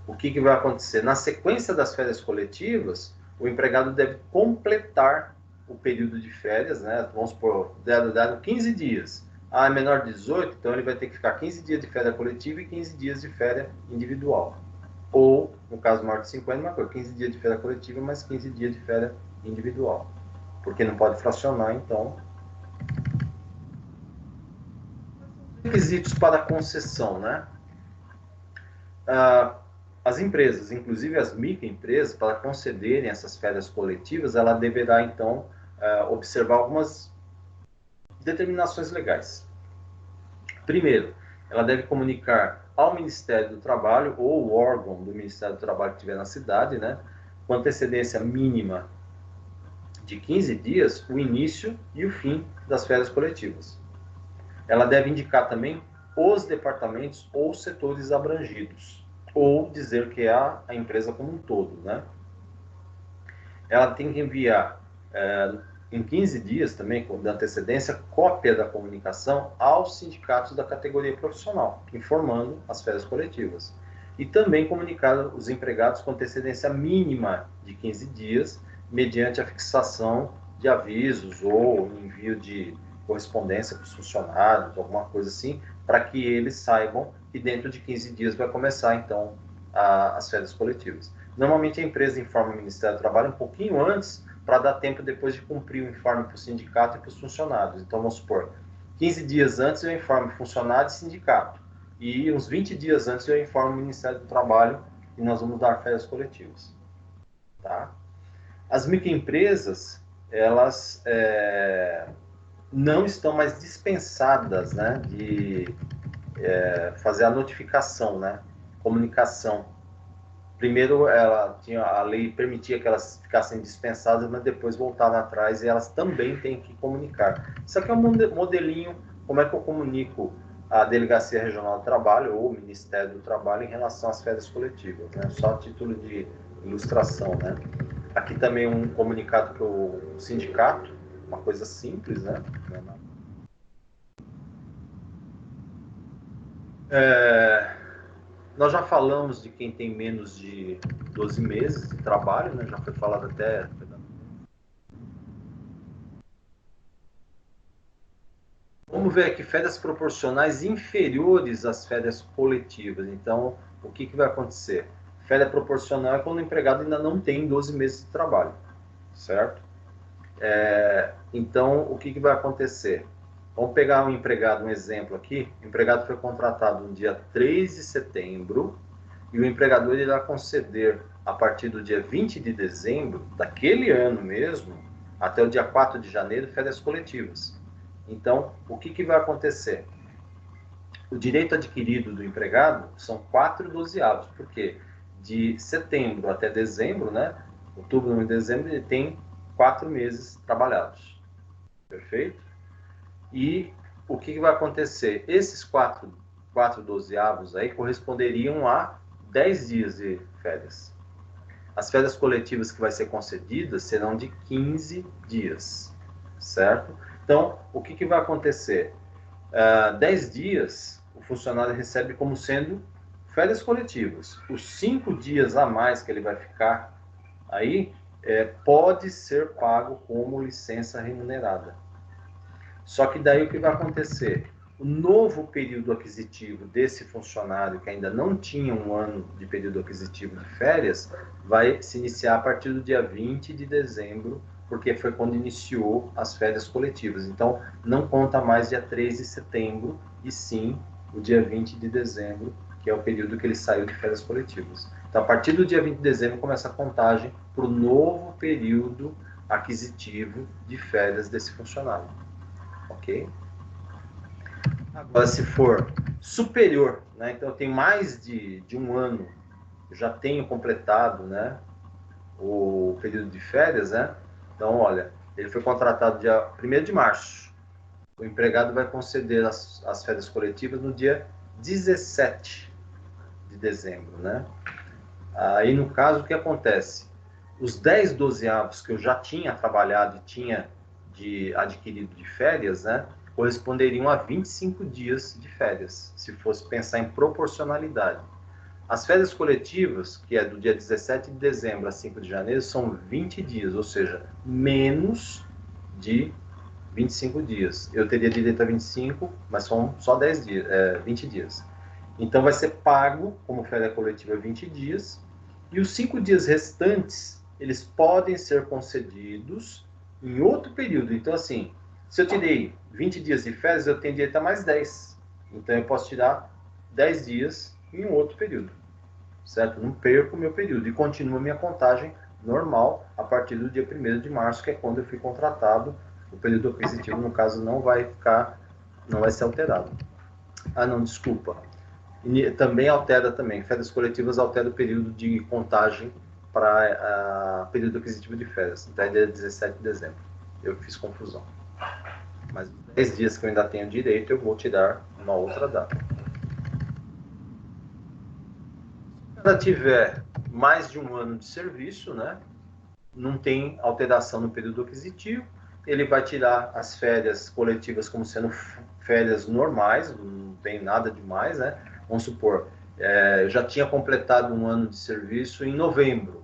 [SPEAKER 1] O que vai acontecer? Na sequência das férias coletivas, o empregado deve completar o período de férias, né? Vamos supor, dado 15 dias. É menor de 18, então ele vai ter que ficar 15 dias de férias coletiva e 15 dias de férias individual. Ou, no caso maior de 50, uma coisa, 15 dias de férias coletiva mais 15 dias de férias individual. Porque não pode fracionar, então. Requisitos para concessão, né? As empresas, inclusive as microempresas, para concederem essas férias coletivas, ela deverá, então, observar algumas determinações legais. Primeiro, ela deve comunicar ao Ministério do Trabalho ou o órgão do Ministério do Trabalho que estiver na cidade, né, com antecedência mínima de 15 dias, o início e o fim das férias coletivas. Ela deve indicar também os departamentos ou setores abrangidos, ou dizer que é a empresa como um todo, né? Ela tem que enviar, em 15 dias também, com antecedência, cópia da comunicação aos sindicatos da categoria profissional, informando as férias coletivas. E também comunicar os empregados com antecedência mínima de 15 dias, mediante a fixação de avisos ou envio de correspondência para os funcionários, alguma coisa assim, para que eles saibam que dentro de 15 dias vai começar, então, as férias coletivas. Normalmente a empresa informa o Ministério do Trabalho um pouquinho antes, para dar tempo depois de cumprir o informe para o sindicato e para os funcionários. Então, vamos supor, 15 dias antes eu informo funcionário e sindicato. E uns 20 dias antes eu informo o Ministério do Trabalho que nós vamos dar férias coletivas. Tá? As microempresas, elas não estão mais dispensadas, né, de fazer a notificação, né, comunicação. Primeiro, a lei permitia que elas ficassem dispensadas, mas depois voltaram atrás e elas também têm que comunicar. Isso aqui é um modelinho, como é que eu comunico a Delegacia Regional do Trabalho ou o Ministério do Trabalho em relação às férias coletivas, né? Só a título de ilustração, né? Aqui também um comunicado para o sindicato, uma coisa simples, né? Nós já falamos de quem tem menos de 12 meses de trabalho, né? Já foi falado até. Vamos ver aqui, férias proporcionais inferiores às férias coletivas. Então, o que vai acontecer? Férias proporcional é quando o empregado ainda não tem 12 meses de trabalho, certo? Então, o que vai acontecer? Vamos pegar um empregado, um exemplo aqui. O empregado foi contratado no dia 3 de setembro e o empregador irá conceder, a partir do dia 20 de dezembro, daquele ano mesmo, até o dia 4 de janeiro, férias coletivas. Então, o que vai acontecer? O direito adquirido do empregado são 4 dozeavos, porque de setembro até dezembro, né? Outubro, novembro e dezembro, ele tem 4 meses trabalhados. Perfeito? E o que vai acontecer? Esses 4 dozeavos aí corresponderiam a 10 dias de férias. As férias coletivas que vai ser concedidas serão de 15 dias, certo? Então, o que vai acontecer? 10 dias o funcionário recebe como sendo férias coletivas. Os 5 dias a mais que ele vai ficar aí pode ser pago como licença remunerada. Só que daí o que vai acontecer? O novo período aquisitivo desse funcionário, que ainda não tinha um ano de período aquisitivo de férias, vai se iniciar a partir do dia 20 de dezembro, porque foi quando iniciou as férias coletivas. Então, não conta mais dia 3 de setembro, e sim o dia 20 de dezembro, que é o período que ele saiu de férias coletivas. Então, a partir do dia 20 de dezembro, começa a contagem para o novo período aquisitivo de férias desse funcionário. ok? Agora, se for superior, né? Então eu tenho mais de um ano, eu já tenho completado, né, o período de férias, né? Então, olha, ele foi contratado dia 1º de março. O empregado vai conceder as férias coletivas no dia 17 de dezembro, né? Aí, no caso, o que acontece? Os 10 dozeavos que eu já tinha trabalhado e tinha adquirido de férias, né, corresponderiam a 25 dias de férias, se fosse pensar em proporcionalidade. As férias coletivas, que é do dia 17 de dezembro a 5 de janeiro, são 20 dias, ou seja, menos de 25 dias. Eu teria direito a 25, mas são só 10 dias, 20 dias. Então vai ser pago como férias coletiva 20 dias, e os 5 dias restantes, eles podem ser concedidos em outro período. Então, assim, se eu tirei 20 dias de férias, eu tenho direito a mais 10. Então, eu posso tirar 10 dias em um outro período, certo? Não perco o meu período e continua a minha contagem normal a partir do dia 1º de março, que é quando eu fui contratado. O período aquisitivo, no caso, não vai ser alterado. Ah, não, desculpa. E também altera também, férias coletivas altera o período de contagem para período aquisitivo de férias. Então é dia 17 de dezembro. Eu fiz confusão. Mas os 10 dias que eu ainda tenho direito, eu vou tirar uma outra data. Se o cara tiver mais de um ano de serviço, né, não tem alteração no período aquisitivo, ele vai tirar as férias coletivas como sendo férias normais, não tem nada demais, né? Vamos supor, eu já tinha completado um ano de serviço em novembro,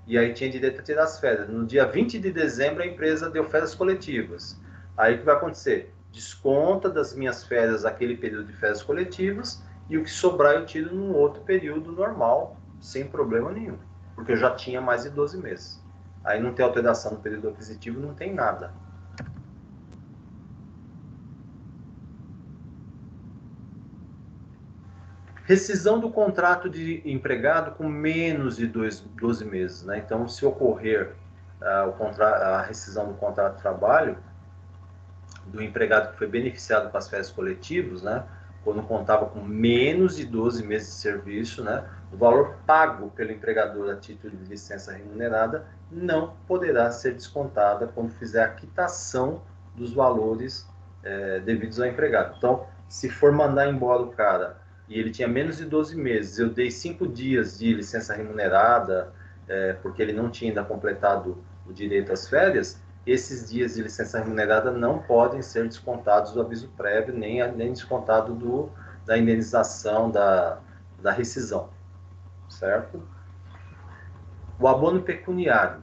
[SPEAKER 1] e aí tinha direito a tirar as férias. No dia 20 de dezembro, a empresa deu férias coletivas. Aí o que vai acontecer? Desconta das minhas férias aquele período de férias coletivas, e o que sobrar eu tiro num outro período normal, sem problema nenhum, porque eu já tinha mais de 12 meses. Aí não tem alteração no período aquisitivo, não tem nada. Rescisão do contrato de empregado com menos de 12 meses, né? Então, se ocorrer a rescisão do contrato de trabalho do empregado que foi beneficiado com as férias coletivas, né? Quando contava com menos de 12 meses de serviço, né? O valor pago pelo empregador a título de licença remunerada não poderá ser descontada quando fizer a quitação dos valores devidos ao empregado. Então, se for mandar embora o cara e ele tinha menos de 12 meses, eu dei 5 dias de licença remunerada, porque ele não tinha ainda completado o direito às férias, esses dias de licença remunerada não podem ser descontados do aviso prévio, nem descontado da indenização da rescisão, certo? O abono pecuniário.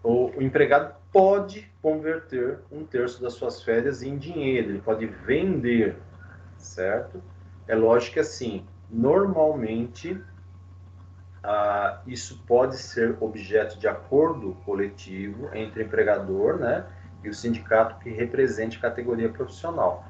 [SPEAKER 1] O empregado pode converter 1/3 das suas férias em dinheiro, ele pode vender, certo? É lógico que, assim, normalmente, isso pode ser objeto de acordo coletivo entre o empregador, né, e o sindicato que represente a categoria profissional,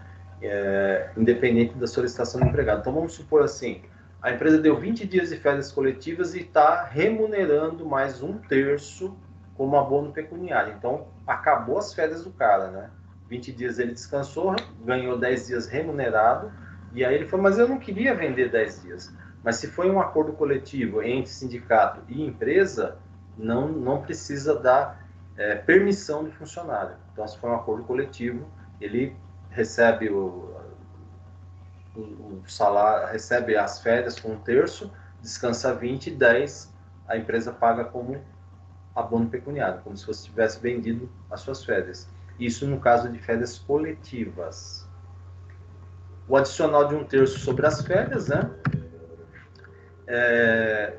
[SPEAKER 1] independente da solicitação do empregado. Então, vamos supor assim, a empresa deu 20 dias de férias coletivas e está remunerando mais 1/3 como abono pecuniário. Então, acabou as férias do cara, né? 20 dias ele descansou, ganhou 10 dias remunerado, e aí ele falou, mas eu não queria vender 10 dias. Mas se foi um acordo coletivo entre sindicato e empresa, não precisa dar permissão do funcionário. Então, se for um acordo coletivo, ele recebe o salário, recebe as férias com 1/3, descansa 20 e 10 a empresa paga como abono pecuniário, como se você tivesse vendido as suas férias. Isso no caso de férias coletivas. O adicional de 1/3 sobre as férias, né?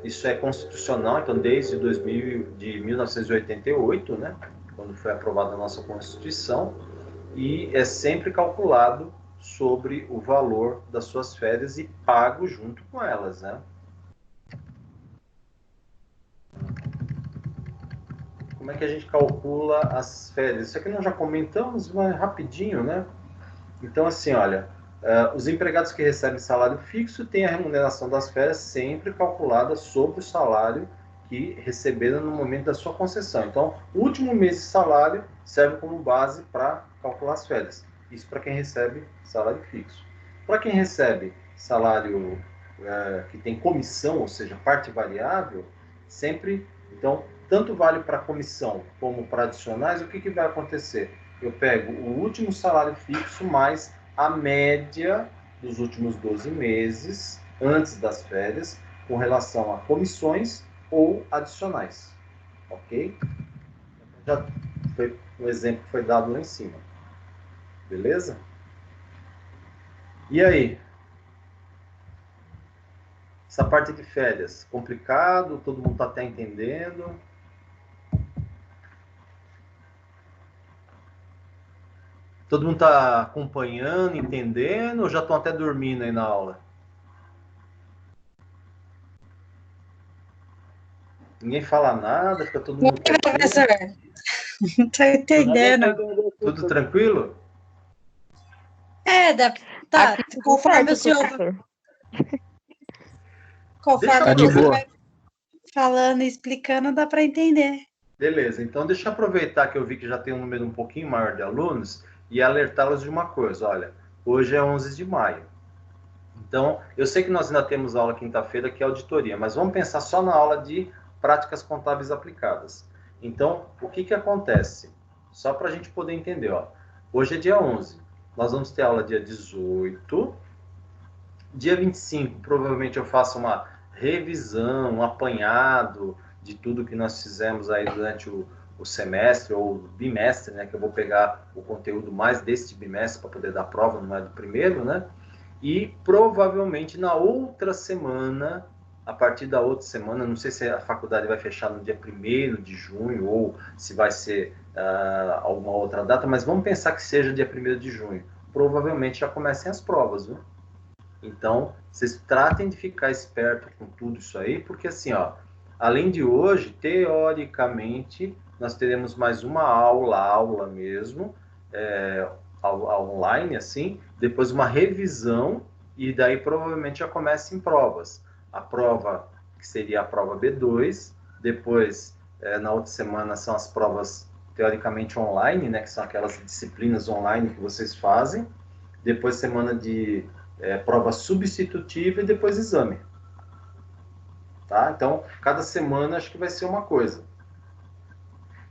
[SPEAKER 1] Isso é constitucional, então desde 1988, né, quando foi aprovada a nossa Constituição, e é sempre calculado sobre o valor das suas férias e pago junto com elas, né? Como é que a gente calcula as férias? Isso aqui nós já comentamos, mas rapidinho, né? Então, assim, olha, os empregados que recebem salário fixo têm a remuneração das férias sempre calculada sobre o salário que receberam no momento da sua concessão. Então, o último mês de salário serve como base para calcular as férias. Isso para quem recebe salário fixo. Para quem recebe salário que tem comissão, ou seja, parte variável, sempre, então, tanto vale para comissão como para adicionais, o que vai acontecer? Eu pego o último salário fixo mais a média dos últimos 12 meses, antes das férias, com relação a comissões ou adicionais. Ok? Já foi um exemplo que foi dado lá em cima. Beleza? E aí? Essa parte de férias, complicado? Todo mundo está até entendendo? Todo mundo está acompanhando, entendendo? Ou já estão até dormindo aí na aula? Ninguém fala nada, fica todo mundo quieto.
[SPEAKER 4] Professor, não estou entendendo.
[SPEAKER 1] Tudo tranquilo?
[SPEAKER 4] Tá.
[SPEAKER 5] Aqui tudo
[SPEAKER 4] Conforme
[SPEAKER 5] certo,
[SPEAKER 4] o senhor
[SPEAKER 1] Tá
[SPEAKER 2] de boa.
[SPEAKER 4] vai falando e explicando, dá para entender.
[SPEAKER 1] Beleza, então deixa eu aproveitar que eu vi que já tem um número um pouquinho maior de alunos e alertá-los de uma coisa. Olha, hoje é 11 de maio. Então, eu sei que nós ainda temos aula quinta-feira, que é auditoria, mas vamos pensar só na aula de práticas contábeis aplicadas. Então, o que acontece? Só para a gente poder entender, ó. Hoje é dia 11, nós vamos ter aula dia 18, dia 25, provavelmente eu faço uma revisão, um apanhado de tudo que nós fizemos aí durante o semestre ou bimestre, né, que eu vou pegar o conteúdo mais deste bimestre para poder dar prova, não é do primeiro, né? E provavelmente na outra semana, a partir da outra semana, não sei se a faculdade vai fechar no dia 1º de junho ou se vai ser alguma outra data, mas vamos pensar que seja dia 1º de junho. Provavelmente já comecem as provas, viu? Então, vocês tratem de ficar esperto com tudo isso aí, porque assim, ó, além de hoje, teoricamente, nós teremos mais uma aula mesmo, online, assim, depois uma revisão, e daí provavelmente já começa em provas. A prova, que seria a prova B2, depois, na outra semana, são as provas teoricamente online, né, que são aquelas disciplinas online que vocês fazem, depois semana de prova substitutiva e depois exame. Tá? Então, cada semana acho que vai ser uma coisa.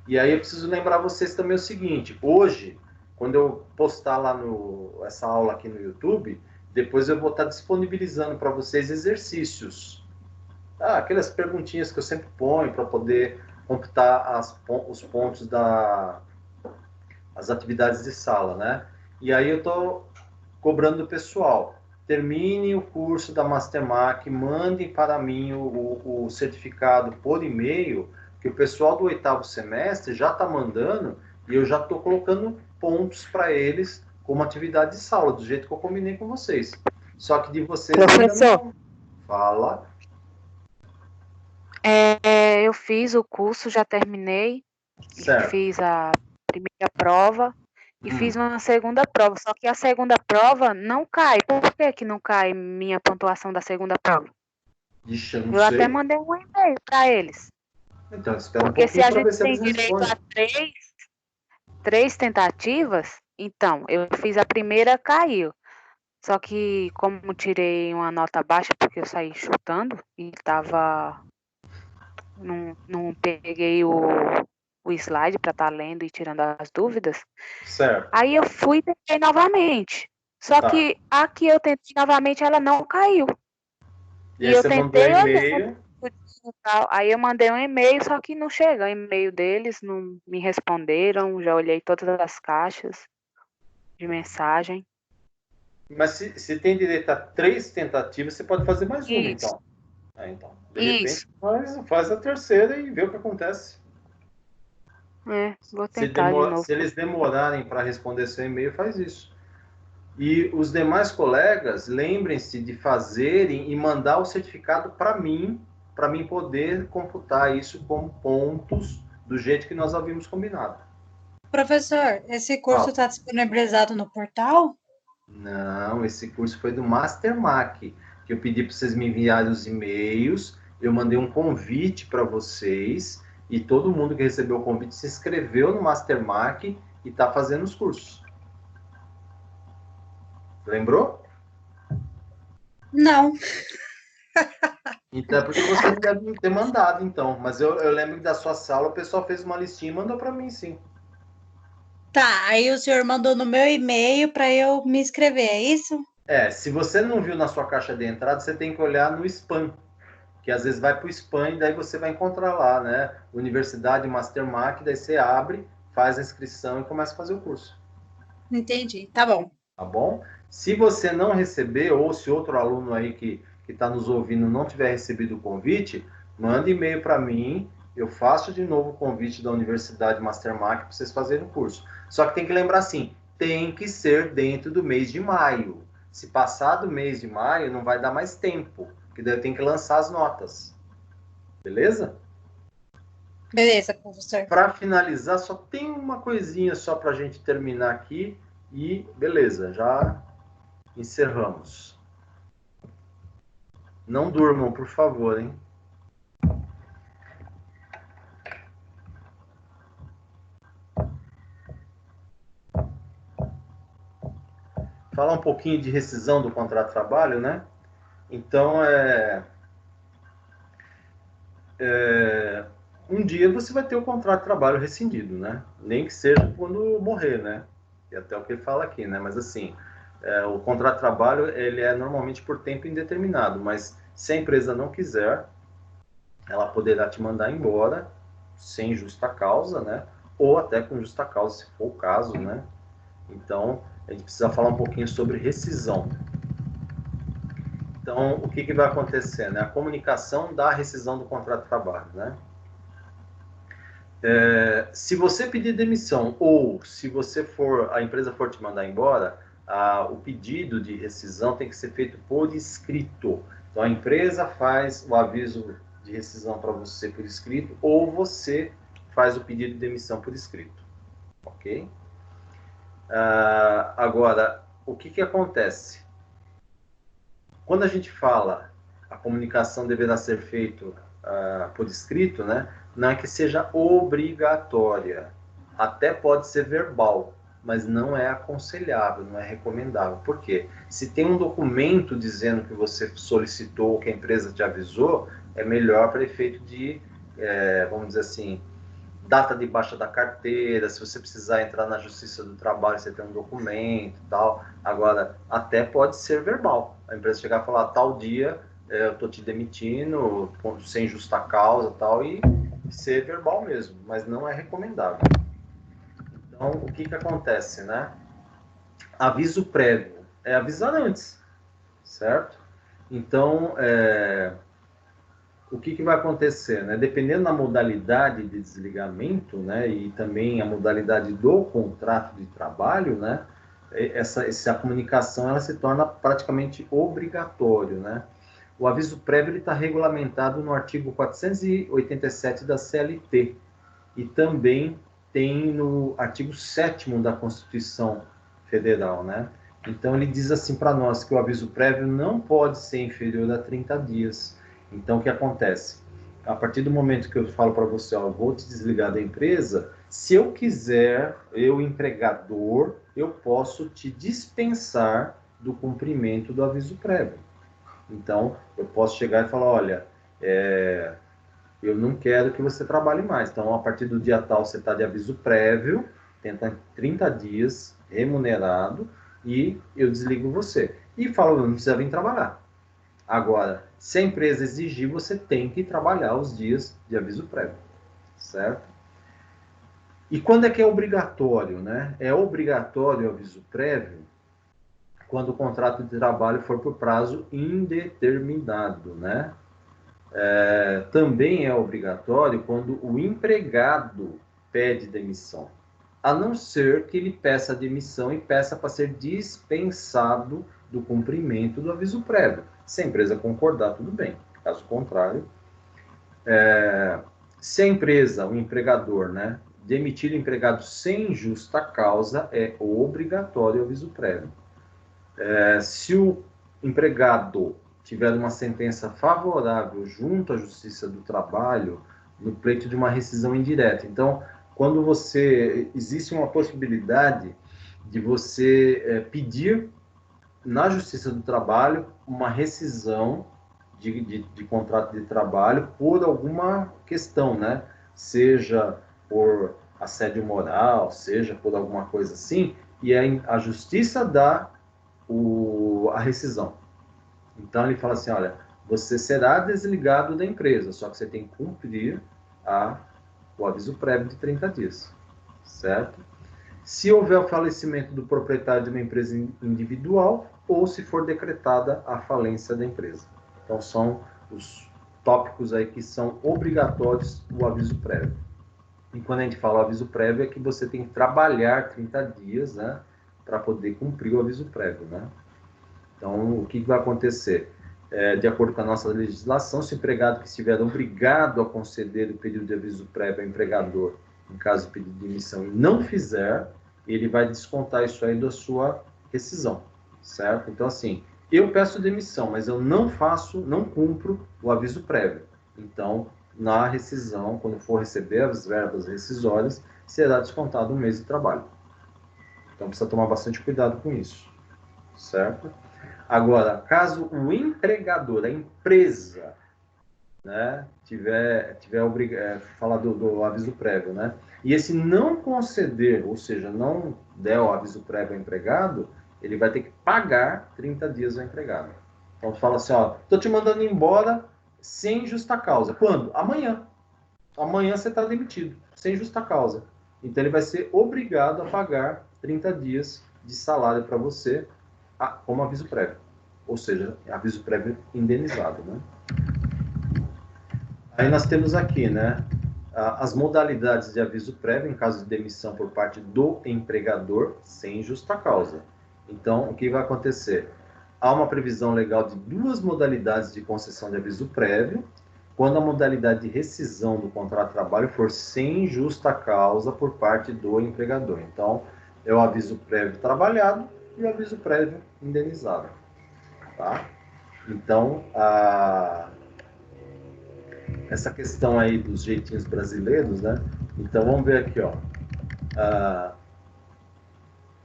[SPEAKER 1] E aí eu preciso lembrar vocês também o seguinte, hoje, quando eu postar lá essa aula aqui no YouTube, depois eu vou estar disponibilizando para vocês exercícios. Aquelas perguntinhas que eu sempre ponho para poder computar os pontos as atividades de sala, né? E aí eu estou cobrando do pessoal. Termine o curso da Mastermark, mandem para mim o certificado por e-mail, que o pessoal do 8º semestre já está mandando e eu já estou colocando pontos para eles como atividade de sala, do jeito que eu combinei com vocês. Só que de vocês...
[SPEAKER 5] Professor,
[SPEAKER 1] não... Fala.
[SPEAKER 5] Eu fiz o curso, já terminei.
[SPEAKER 1] Certo.
[SPEAKER 5] Fiz a primeira prova e fiz uma segunda prova. Só que a segunda prova não cai. Por que não cai minha pontuação da segunda prova?
[SPEAKER 1] Ixi, eu não
[SPEAKER 5] Eu
[SPEAKER 1] sei.
[SPEAKER 5] até mandei um e-mail para eles.
[SPEAKER 1] Então, espera
[SPEAKER 5] Porque
[SPEAKER 1] um
[SPEAKER 5] se a
[SPEAKER 1] pouquinho para ver
[SPEAKER 5] gente
[SPEAKER 1] se
[SPEAKER 5] tem
[SPEAKER 1] eles
[SPEAKER 5] direito
[SPEAKER 1] respondem.
[SPEAKER 5] a três tentativas, então, eu fiz a primeira, caiu. Só que como tirei uma nota baixa, porque eu saí chutando e tava... Não peguei o slide para estar lendo e tirando as dúvidas.
[SPEAKER 1] Certo.
[SPEAKER 5] Aí eu fui e tentei novamente. Só que a que eu tentei novamente, ela não caiu.
[SPEAKER 1] E aí
[SPEAKER 5] eu
[SPEAKER 1] você
[SPEAKER 5] tentei
[SPEAKER 1] mandou um e-mail.
[SPEAKER 5] Aí eu mandei um e-mail, só que não chegou o e-mail deles, não me responderam, já olhei todas as caixas de mensagem.
[SPEAKER 1] Mas se tem direito a 3 tentativas, você pode fazer mais uma,
[SPEAKER 5] Isso.
[SPEAKER 1] então. Então, de repente,
[SPEAKER 5] Isso.
[SPEAKER 1] faz a terceira e vê o que acontece.
[SPEAKER 5] Vou tentar de novo.
[SPEAKER 1] Se eles demorarem para responder seu e-mail, faz isso. E os demais colegas, lembrem-se de fazerem e mandar o certificado para mim poder computar isso como pontos do jeito que nós havíamos combinado.
[SPEAKER 4] Professor, esse curso está disponibilizado no portal?
[SPEAKER 1] Não, esse curso foi do Mastermark, que eu pedi para vocês me enviarem os e-mails, eu mandei um convite para vocês, e todo mundo que recebeu o convite se inscreveu no Mastermark e está fazendo os cursos. Lembrou?
[SPEAKER 4] Não.
[SPEAKER 1] Então é porque você não deve ter mandado, então. Mas eu lembro que da sua sala o pessoal fez uma listinha e mandou para mim, sim.
[SPEAKER 4] Tá, aí o senhor mandou no meu e-mail para eu me inscrever, é isso?
[SPEAKER 1] Se você não viu na sua caixa de entrada, você tem que olhar no spam, que às vezes vai para o spam e daí você vai encontrar lá, né? Universidade Mastermark, daí você abre, faz a inscrição e começa a fazer o curso.
[SPEAKER 4] Entendi, tá bom.
[SPEAKER 1] Tá bom? Se você não receber, ou se outro aluno aí que está nos ouvindo não tiver recebido o convite, manda e-mail para mim, eu faço de novo o convite da Universidade Mastermark para vocês fazerem o curso. Só que tem que lembrar assim, tem que ser dentro do mês de maio. Se passar do mês de maio, não vai dar mais tempo, porque daí eu tenho que lançar as notas. Beleza?
[SPEAKER 4] Beleza, professor.
[SPEAKER 1] Para finalizar, só tem uma coisinha só para a gente terminar aqui e beleza, já encerramos. Não durmam, por favor, hein? Falar um pouquinho de rescisão do contrato de trabalho, né? Então, um dia você vai ter o contrato de trabalho rescindido, né? Nem que seja quando morrer, né? E até o que ele fala aqui, né? Mas assim, o contrato de trabalho, ele é normalmente por tempo indeterminado, mas se a empresa não quiser, ela poderá te mandar embora sem justa causa, né? Ou até com justa causa, se for o caso, né? Então, a gente precisa falar um pouquinho sobre rescisão. Então, o que vai acontecer? Né? A comunicação da rescisão do contrato de trabalho. Né? Se você pedir demissão ou se você a empresa for te mandar embora, o pedido de rescisão tem que ser feito por escrito. Então, a empresa faz o aviso de rescisão para você por escrito ou você faz o pedido de demissão por escrito. Ok? Agora, o que acontece? Quando a gente fala a comunicação deverá ser feita por escrito, né? Não é que seja obrigatória. Até pode ser verbal, mas não é aconselhável, não é recomendável. Por quê? Se tem um documento dizendo que você solicitou, que a empresa te avisou, é melhor para efeito de, vamos dizer assim, data de baixa da carteira, se você precisar entrar na Justiça do Trabalho, você tem um documento e tal. Agora, até pode ser verbal. A empresa chegar e falar, tal dia eu estou te demitindo, sem justa causa e tal, e ser verbal mesmo, mas não é recomendável. Então, o que acontece, né? Aviso prévio. É avisar antes, certo? Então, o que vai acontecer, né? Dependendo da modalidade de desligamento, né, e também a modalidade do contrato de trabalho, né, essa comunicação ela se torna praticamente obrigatório, né? O aviso prévio está regulamentado no artigo 487 da CLT e também tem no artigo 7º da Constituição Federal, né? Então ele diz assim para nós que o aviso prévio não pode ser inferior a 30 dias. Então, o que acontece? A partir do momento que eu falo para você, ó, eu vou te desligar da empresa, se eu quiser, eu, empregador, eu posso te dispensar do cumprimento do aviso prévio. Então, eu posso chegar e falar, olha, eu não quero que você trabalhe mais. Então, a partir do dia tal, você está de aviso prévio, tenta 30 dias, remunerado, e eu desligo você. E falo, não precisa vir trabalhar. Agora, se a empresa exigir, você tem que trabalhar os dias de aviso prévio, certo? E quando é que é obrigatório, né? É obrigatório o aviso prévio quando o contrato de trabalho for por prazo indeterminado, né? Também é obrigatório quando o empregado pede demissão, a não ser que ele peça demissão e peça para ser dispensado do cumprimento do aviso prévio. Se a empresa concordar, tudo bem. Caso contrário, se a empresa, o empregador, né, demitir o empregado sem justa causa, é obrigatório o aviso prévio. Se o empregado tiver uma sentença favorável junto à Justiça do Trabalho, no pleito de uma rescisão indireta. Então, quando existe uma possibilidade de você pedir na Justiça do Trabalho uma rescisão de contrato de trabalho por alguma questão, né? Seja por assédio moral, seja por alguma coisa assim, e a Justiça dá a rescisão. Então ele fala assim, olha, você será desligado da empresa, só que você tem que cumprir o aviso prévio de 30 dias, certo? Se houver o falecimento do proprietário de uma empresa individual ou se for decretada a falência da empresa. Então, são os tópicos aí que são obrigatórios o aviso prévio. E quando a gente fala aviso prévio, é que você tem que trabalhar 30 dias, né, para poder cumprir o aviso prévio, né? Então, o que vai acontecer? De acordo com a nossa legislação, se o empregado que estiver obrigado a conceder o pedido de aviso prévio ao empregador, em caso de pedido de demissão, e não fizer, ele vai descontar isso aí da sua rescisão, certo? Então, assim, eu peço demissão, mas eu não cumpro o aviso prévio. Então, na rescisão, quando for receber as verbas rescisórias, será descontado um mês de trabalho. Então, precisa tomar bastante cuidado com isso, certo? Agora, caso o empregador, a empresa, né, tiver falar do aviso prévio, né, e esse não conceder, ou seja, não der o aviso prévio ao empregado, ele vai ter que pagar 30 dias ao empregado. Então, fala assim, ó, tô te mandando embora sem justa causa. Quando? Amanhã. Amanhã você está demitido, sem justa causa. Então, ele vai ser obrigado a pagar 30 dias de salário para você, como aviso prévio. Ou seja, aviso prévio indenizado, né? Aí nós temos aqui, né, as modalidades de aviso prévio em caso de demissão por parte do empregador sem justa causa. Então, o que vai acontecer? Há uma previsão legal de 2 modalidades de concessão de aviso prévio, quando a modalidade de rescisão do contrato de trabalho for sem justa causa por parte do empregador. Então, é o aviso prévio trabalhado e o aviso prévio indenizado. Tá? Então, essa questão aí dos jeitinhos brasileiros, né? Então, vamos ver aqui, ó.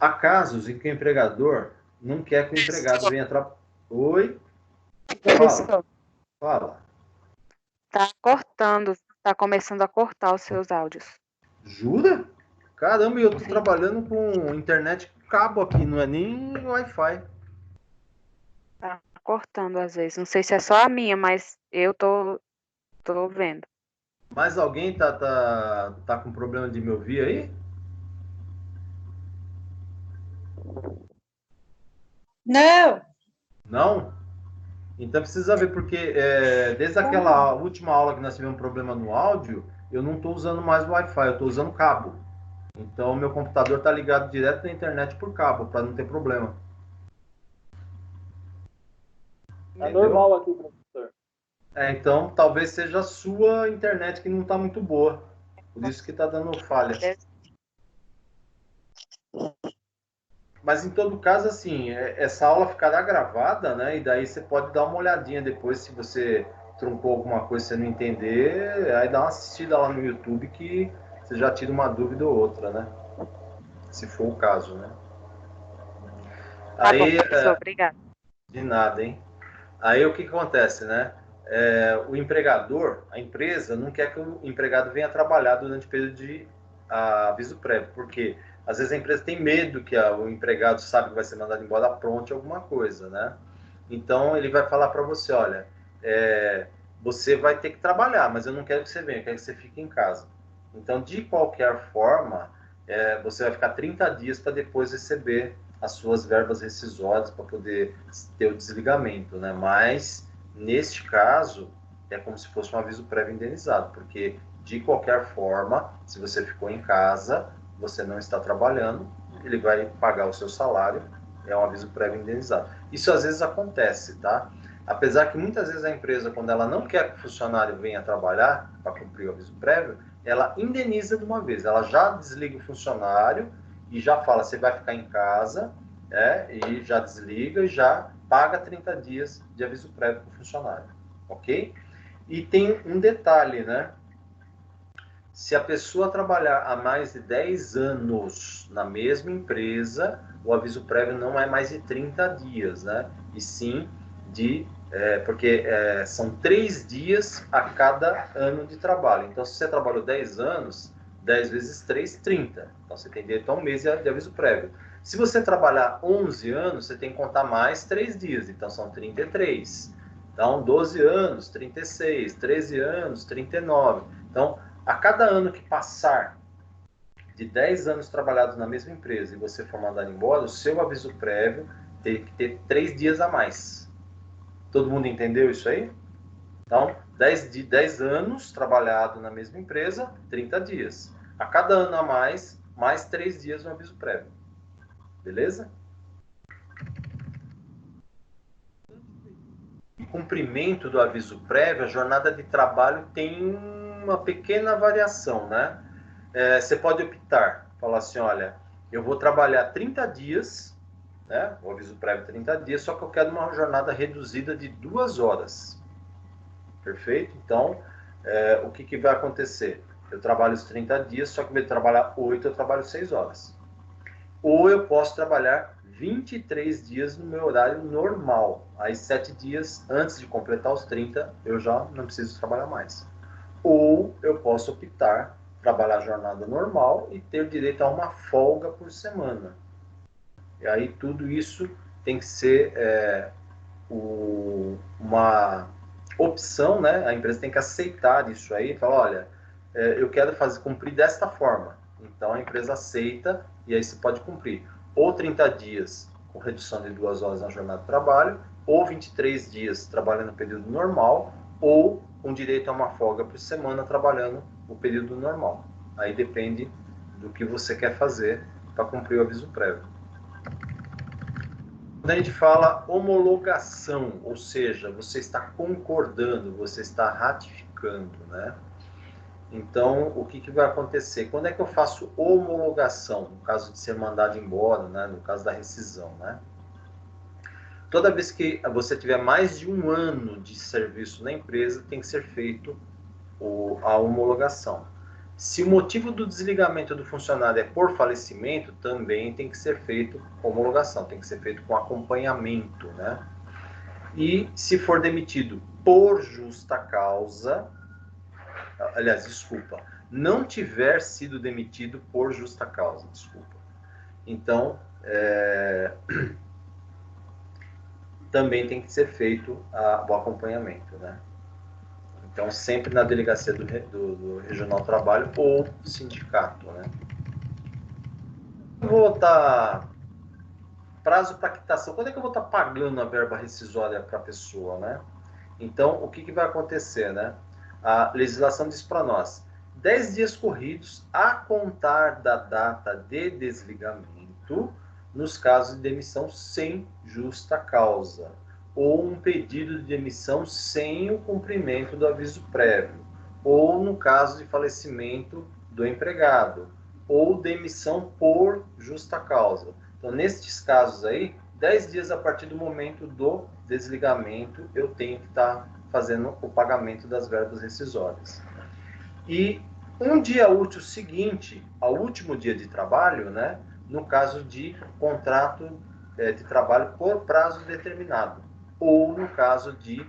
[SPEAKER 1] Há casos em que o empregador não quer que o empregado venha trabalhar. Oi? Fala.
[SPEAKER 5] Tá cortando, tá começando a cortar os seus áudios.
[SPEAKER 1] Jura? Caramba, eu tô trabalhando com internet cabo aqui, não é nem Wi-Fi.
[SPEAKER 5] Tá cortando às vezes. Não sei se é só a minha, mas eu tô vendo.
[SPEAKER 1] Mas alguém tá com problema de me ouvir aí?
[SPEAKER 4] Não,
[SPEAKER 1] Não? Então precisa ver, porque desde aquela última aula que nós tivemos um problema no áudio, eu não estou usando mais o Wi-Fi, eu estou usando cabo. Então meu computador está ligado direto na internet por cabo, para não ter problema.
[SPEAKER 3] É normal aqui, professor.
[SPEAKER 1] Então talvez seja a sua internet que não está muito boa. Por isso que está dando falha. Mas em todo caso, assim, essa aula ficará gravada, né? E daí você pode dar uma olhadinha depois, se você truncou alguma coisa e você não entender, aí dá uma assistida lá no YouTube que você já tira uma dúvida ou outra, né? Se for o caso, né?
[SPEAKER 5] Tá
[SPEAKER 1] Aí,
[SPEAKER 5] bom, professor, obrigada.
[SPEAKER 1] de nada, hein? Aí o que acontece, né? O empregador, a empresa, não quer que o empregado venha trabalhar durante o período de aviso prévio, porque às vezes a empresa tem medo que o empregado sabe que vai ser mandado embora, apronte alguma coisa, né? Então ele vai falar para você, olha, você vai ter que trabalhar, mas eu não quero que você venha, eu quero que você fique em casa. Então, de qualquer forma, você vai ficar 30 dias para depois receber as suas verbas rescisórias para poder ter o desligamento, né? Mas, neste caso, é como se fosse um aviso prévio indenizado, porque, de qualquer forma, se você ficou em casa, você não está trabalhando, ele vai pagar o seu salário, é um aviso prévio indenizado. Isso às vezes acontece, tá? Apesar que muitas vezes a empresa, quando ela não quer que o funcionário venha trabalhar para cumprir o aviso prévio, ela indeniza de uma vez, ela já desliga o funcionário e já fala, você vai ficar em casa, e já desliga e já paga 30 dias de aviso prévio para o funcionário, ok? E tem um detalhe, né? Se a pessoa trabalhar há mais de 10 anos na mesma empresa, o aviso prévio não é mais de 30 dias, né? E sim porque são 3 dias a cada ano de trabalho. Então, se você trabalhou 10 anos, 10 vezes 3, 30. Então, você tem direito a um mês de aviso prévio. Se você trabalhar 11 anos, você tem que contar mais 3 dias. Então, são 33. Então, 12 anos, 36. 13 anos, 39. Então, a cada ano que passar de 10 anos trabalhados na mesma empresa e você for mandado embora, o seu aviso prévio tem que ter 3 dias a mais. Todo mundo entendeu isso aí? Então, 10 anos trabalhado na mesma empresa, 30 dias. A cada ano a mais 3 dias no aviso prévio. Beleza? O cumprimento do aviso prévio, a jornada de trabalho tem uma pequena variação, né? Você pode optar, falar assim, olha, eu vou trabalhar 30 dias, né? O aviso prévio 30 dias, só que eu quero uma jornada reduzida de 2 horas. Perfeito? Então, o que vai acontecer? Eu trabalho os 30 dias, só que em vez de trabalhar 8, eu trabalho 6 horas. Ou eu posso trabalhar 23 dias no meu horário normal. Aí 7 dias antes de completar os 30, eu já não preciso trabalhar mais. Ou eu posso optar trabalhar a jornada normal e ter direito a uma folga por semana. E aí tudo isso tem que ser uma opção, né? A empresa tem que aceitar isso aí e falar, olha, eu quero cumprir desta forma. Então a empresa aceita e aí você pode cumprir. Ou 30 dias com redução de 2 horas na jornada de trabalho, ou 23 dias trabalhando no período normal, ou com direito a uma folga por semana trabalhando o período normal. Aí depende do que você quer fazer para cumprir o aviso prévio. Quando a gente fala homologação, ou seja, você está concordando, você está ratificando, né? Então, o que vai acontecer? Quando é que eu faço homologação? No caso de ser mandado embora, né? No caso da rescisão, né? Toda vez que você tiver mais de 1 ano de serviço na empresa, tem que ser feito a homologação. Se o motivo do desligamento do funcionário é por falecimento, também tem que ser feito homologação, tem que ser feito com acompanhamento, né? E se for demitido por justa causa, aliás, desculpa, não tiver sido demitido por justa causa, desculpa. Então, também tem que ser feito o acompanhamento, né? Então, sempre na delegacia do Regional Trabalho ou sindicato, né? Eu vou estar... Prazo para quitação. Quando é que eu vou estar pagando a verba rescisória para a pessoa, né? Então, o que vai acontecer, né? A legislação diz para nós, 10 dias corridos a contar da data de desligamento, nos casos de demissão sem justa causa, ou um pedido de demissão sem o cumprimento do aviso prévio, ou no caso de falecimento do empregado, ou demissão por justa causa. Então, nestes casos aí, 10 dias a partir do momento do desligamento, eu tenho que estar fazendo o pagamento das verbas rescisórias. E um dia útil seguinte ao último dia de trabalho, né, no caso de contrato de trabalho por prazo determinado, ou no caso de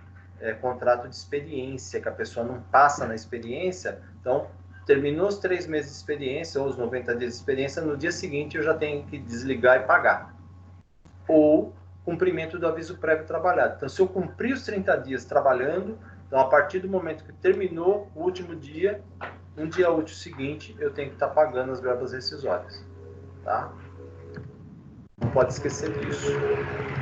[SPEAKER 1] contrato de experiência, que a pessoa não passa na experiência, então terminou os 3 meses de experiência ou os 90 dias de experiência, no dia seguinte eu já tenho que desligar e pagar. Ou cumprimento do aviso prévio trabalhado. Então, se eu cumprir os 30 dias trabalhando, então a partir do momento que terminou o último dia, um dia útil seguinte, eu tenho que estar pagando as verbas rescisórias. Tá? Não pode esquecer disso.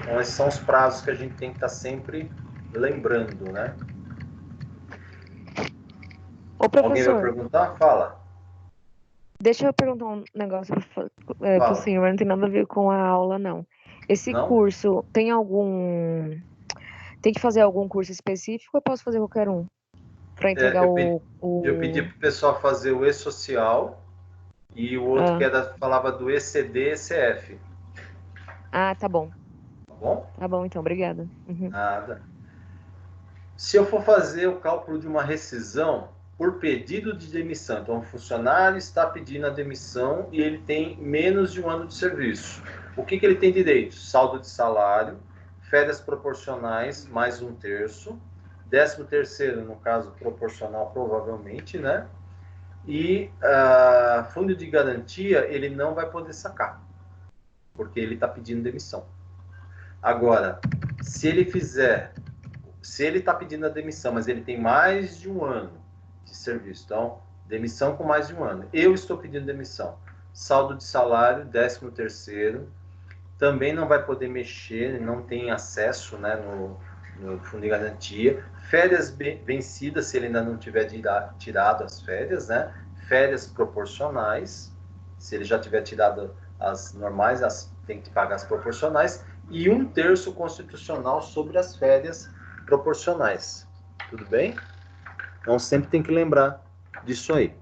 [SPEAKER 1] Então, esses são os prazos que a gente tem que estar sempre lembrando, né?
[SPEAKER 6] Ô, professor,
[SPEAKER 1] alguém vai perguntar? Fala.
[SPEAKER 6] Deixa eu perguntar um negócio pro senhor, não tem nada a ver com a aula, não. Esse
[SPEAKER 1] Não?
[SPEAKER 6] curso tem que fazer algum curso específico ou eu posso fazer qualquer um? Para entregar
[SPEAKER 1] eu pedi pro pessoal fazer o E-Social e o outro que falava do ECD-ECF.
[SPEAKER 6] Ah, tá bom.
[SPEAKER 1] Tá bom?
[SPEAKER 6] Tá bom, então, obrigada.
[SPEAKER 1] Nada. Se eu for fazer o cálculo de uma rescisão, por pedido de demissão. Então, o funcionário está pedindo a demissão e ele tem menos de um ano de serviço. O que ele tem direito? Saldo de salário, férias proporcionais, mais 1/3, 13º, no caso, proporcional, provavelmente, né? E fundo de garantia, ele não vai poder sacar, porque ele está pedindo demissão. Agora, se ele está pedindo a demissão, mas ele tem mais de um ano de serviço, então, demissão com mais de um ano. Eu estou pedindo demissão. Saldo de salário, 13º, também não vai poder mexer, não tem acesso, né, no fundo de garantia. Férias vencidas, se ele ainda não tiver tirado as férias, né? Férias proporcionais, se ele já tiver tirado as normais, tem que pagar as proporcionais. E 1/3 constitucional sobre as férias proporcionais. Tudo bem? Então, sempre tem que lembrar disso aí.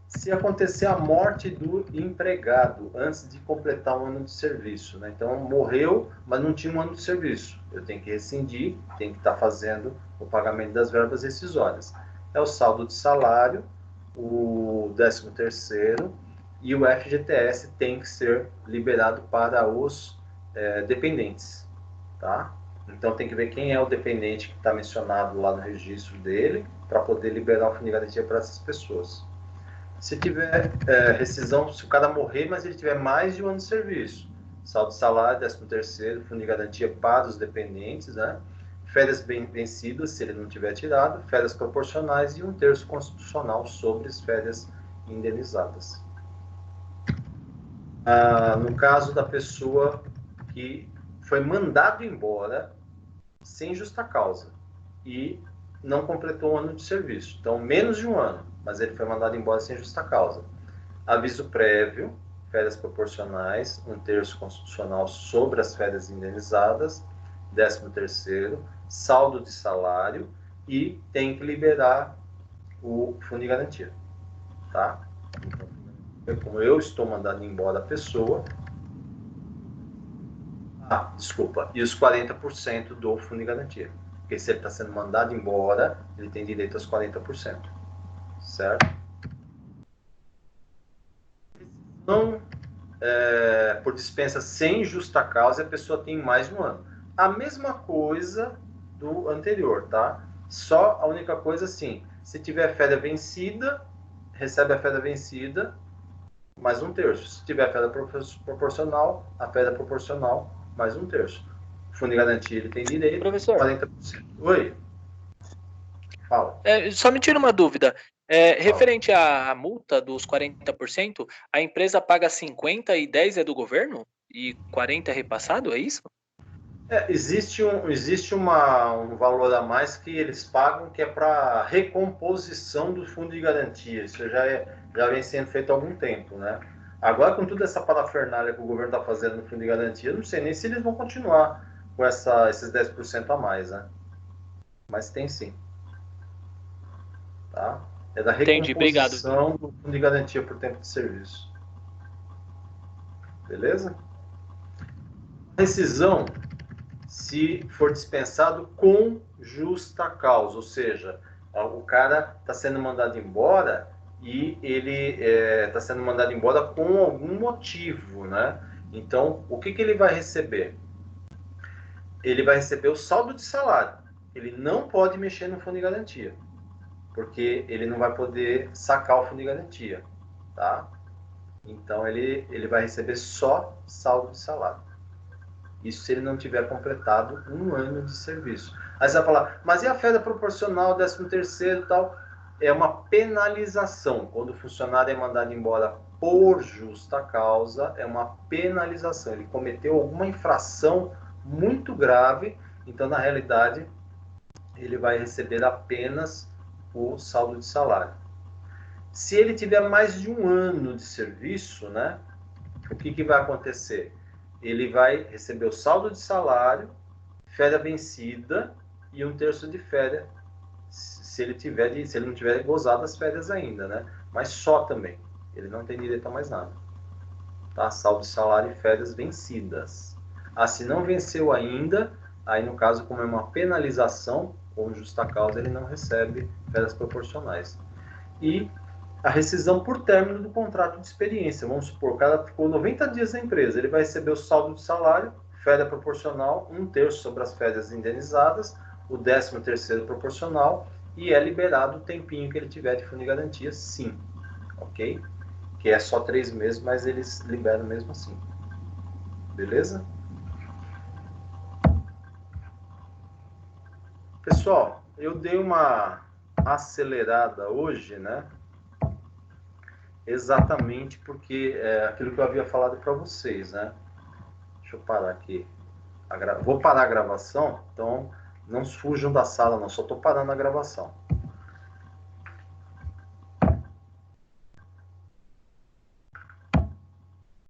[SPEAKER 1] Se acontecer a morte do empregado antes de completar um ano de serviço, né? Então, morreu, mas não tinha um ano de serviço. Eu tenho que rescindir, tenho que estar fazendo o pagamento das verbas rescisórias. É o saldo de salário, o 13º e o FGTS tem que ser liberado para os dependentes, tá? Então, tem que ver quem é o dependente que está mencionado lá no registro dele para poder liberar o fundo de garantia para essas pessoas. Se tiver rescisão, se o cara morrer, mas ele tiver mais de um ano de serviço, saldo de salário, 13º, fundo de garantia para os dependentes, né? Férias vencidas, se ele não tiver tirado, férias proporcionais e 1/3 constitucional sobre as férias indenizadas. No caso da pessoa que foi mandado embora sem justa causa e não completou um ano de serviço, então menos de um ano, mas ele foi mandado embora sem justa causa. Aviso prévio, férias proporcionais, 1/3 constitucional sobre as férias indenizadas, 13º, saldo de salário e tem que liberar o fundo de garantia, tá? Então, como eu estou mandando embora a pessoa, e os 40% do fundo de garantia. Porque se ele está sendo mandado embora, ele tem direito aos 40%. Certo? Então, por dispensa sem justa causa, a pessoa tem mais de um ano. A mesma coisa do anterior, tá? Só a única coisa assim, se tiver férias vencida, recebe a férias vencida, mais 1/3. Se tiver férias proporcional, a férias proporcional, mais 1/3. O fundo de garantia, ele tem direito,
[SPEAKER 3] Professor.
[SPEAKER 1] 40%. Oi. Fala.
[SPEAKER 3] Só me tira uma dúvida. Referente à multa dos 40%, a empresa paga 50% e 10% é do governo? E 40% é repassado, é isso?
[SPEAKER 1] Existe um valor a mais que eles pagam, que é para recomposição do fundo de garantia. Isso já vem sendo feito há algum tempo, né? Agora, com toda essa parafernália que o governo está fazendo no fundo de garantia, eu não sei nem se eles vão continuar com esses 10% a mais, né? Mas tem sim. Tá? É da recomposição do fundo de garantia por tempo de serviço. Beleza? Rescisão, se for dispensado com justa causa, ou seja, o cara está sendo mandado embora e ele está sendo mandado embora com algum motivo, né? Então, o que ele vai receber? Ele vai receber o saldo de salário. Ele não pode mexer no fundo de garantia, porque ele não vai poder sacar o fundo de garantia, tá? Então, ele vai receber só saldo de salário. Isso se ele não tiver completado um ano de serviço. Aí você vai falar, mas e a férias proporcional, 13º e tal? É uma penalização. Quando o funcionário é mandado embora por justa causa, é uma penalização. Ele cometeu alguma infração muito grave, então, na realidade, ele vai receber apenas o saldo de salário. Se ele tiver mais de um ano de serviço, né, o que vai acontecer? Ele vai receber o saldo de salário, férias vencida e 1/3 de férias, se ele não tiver gozado as férias ainda, né? Mas só também. Ele não tem direito a mais nada. Tá? Saldo de salário e férias vencidas. Se não venceu ainda, aí no caso, como é uma penalização, com justa causa, ele não recebe férias proporcionais. E a rescisão por término do contrato de experiência. Vamos supor, o cara ficou 90 dias na empresa, ele vai receber o saldo de salário, férias proporcional, 1/3 sobre as férias indenizadas, o 13º proporcional, e é liberado o tempinho que ele tiver de fundo de garantia, sim. Ok? Que é só 3 meses, mas eles liberam mesmo assim. Beleza? Pessoal, eu dei uma acelerada hoje, né? Exatamente porque é aquilo que eu havia falado para vocês, né? Deixa eu parar aqui. Vou parar a gravação, então não fujam da sala, não. Só estou parando a gravação.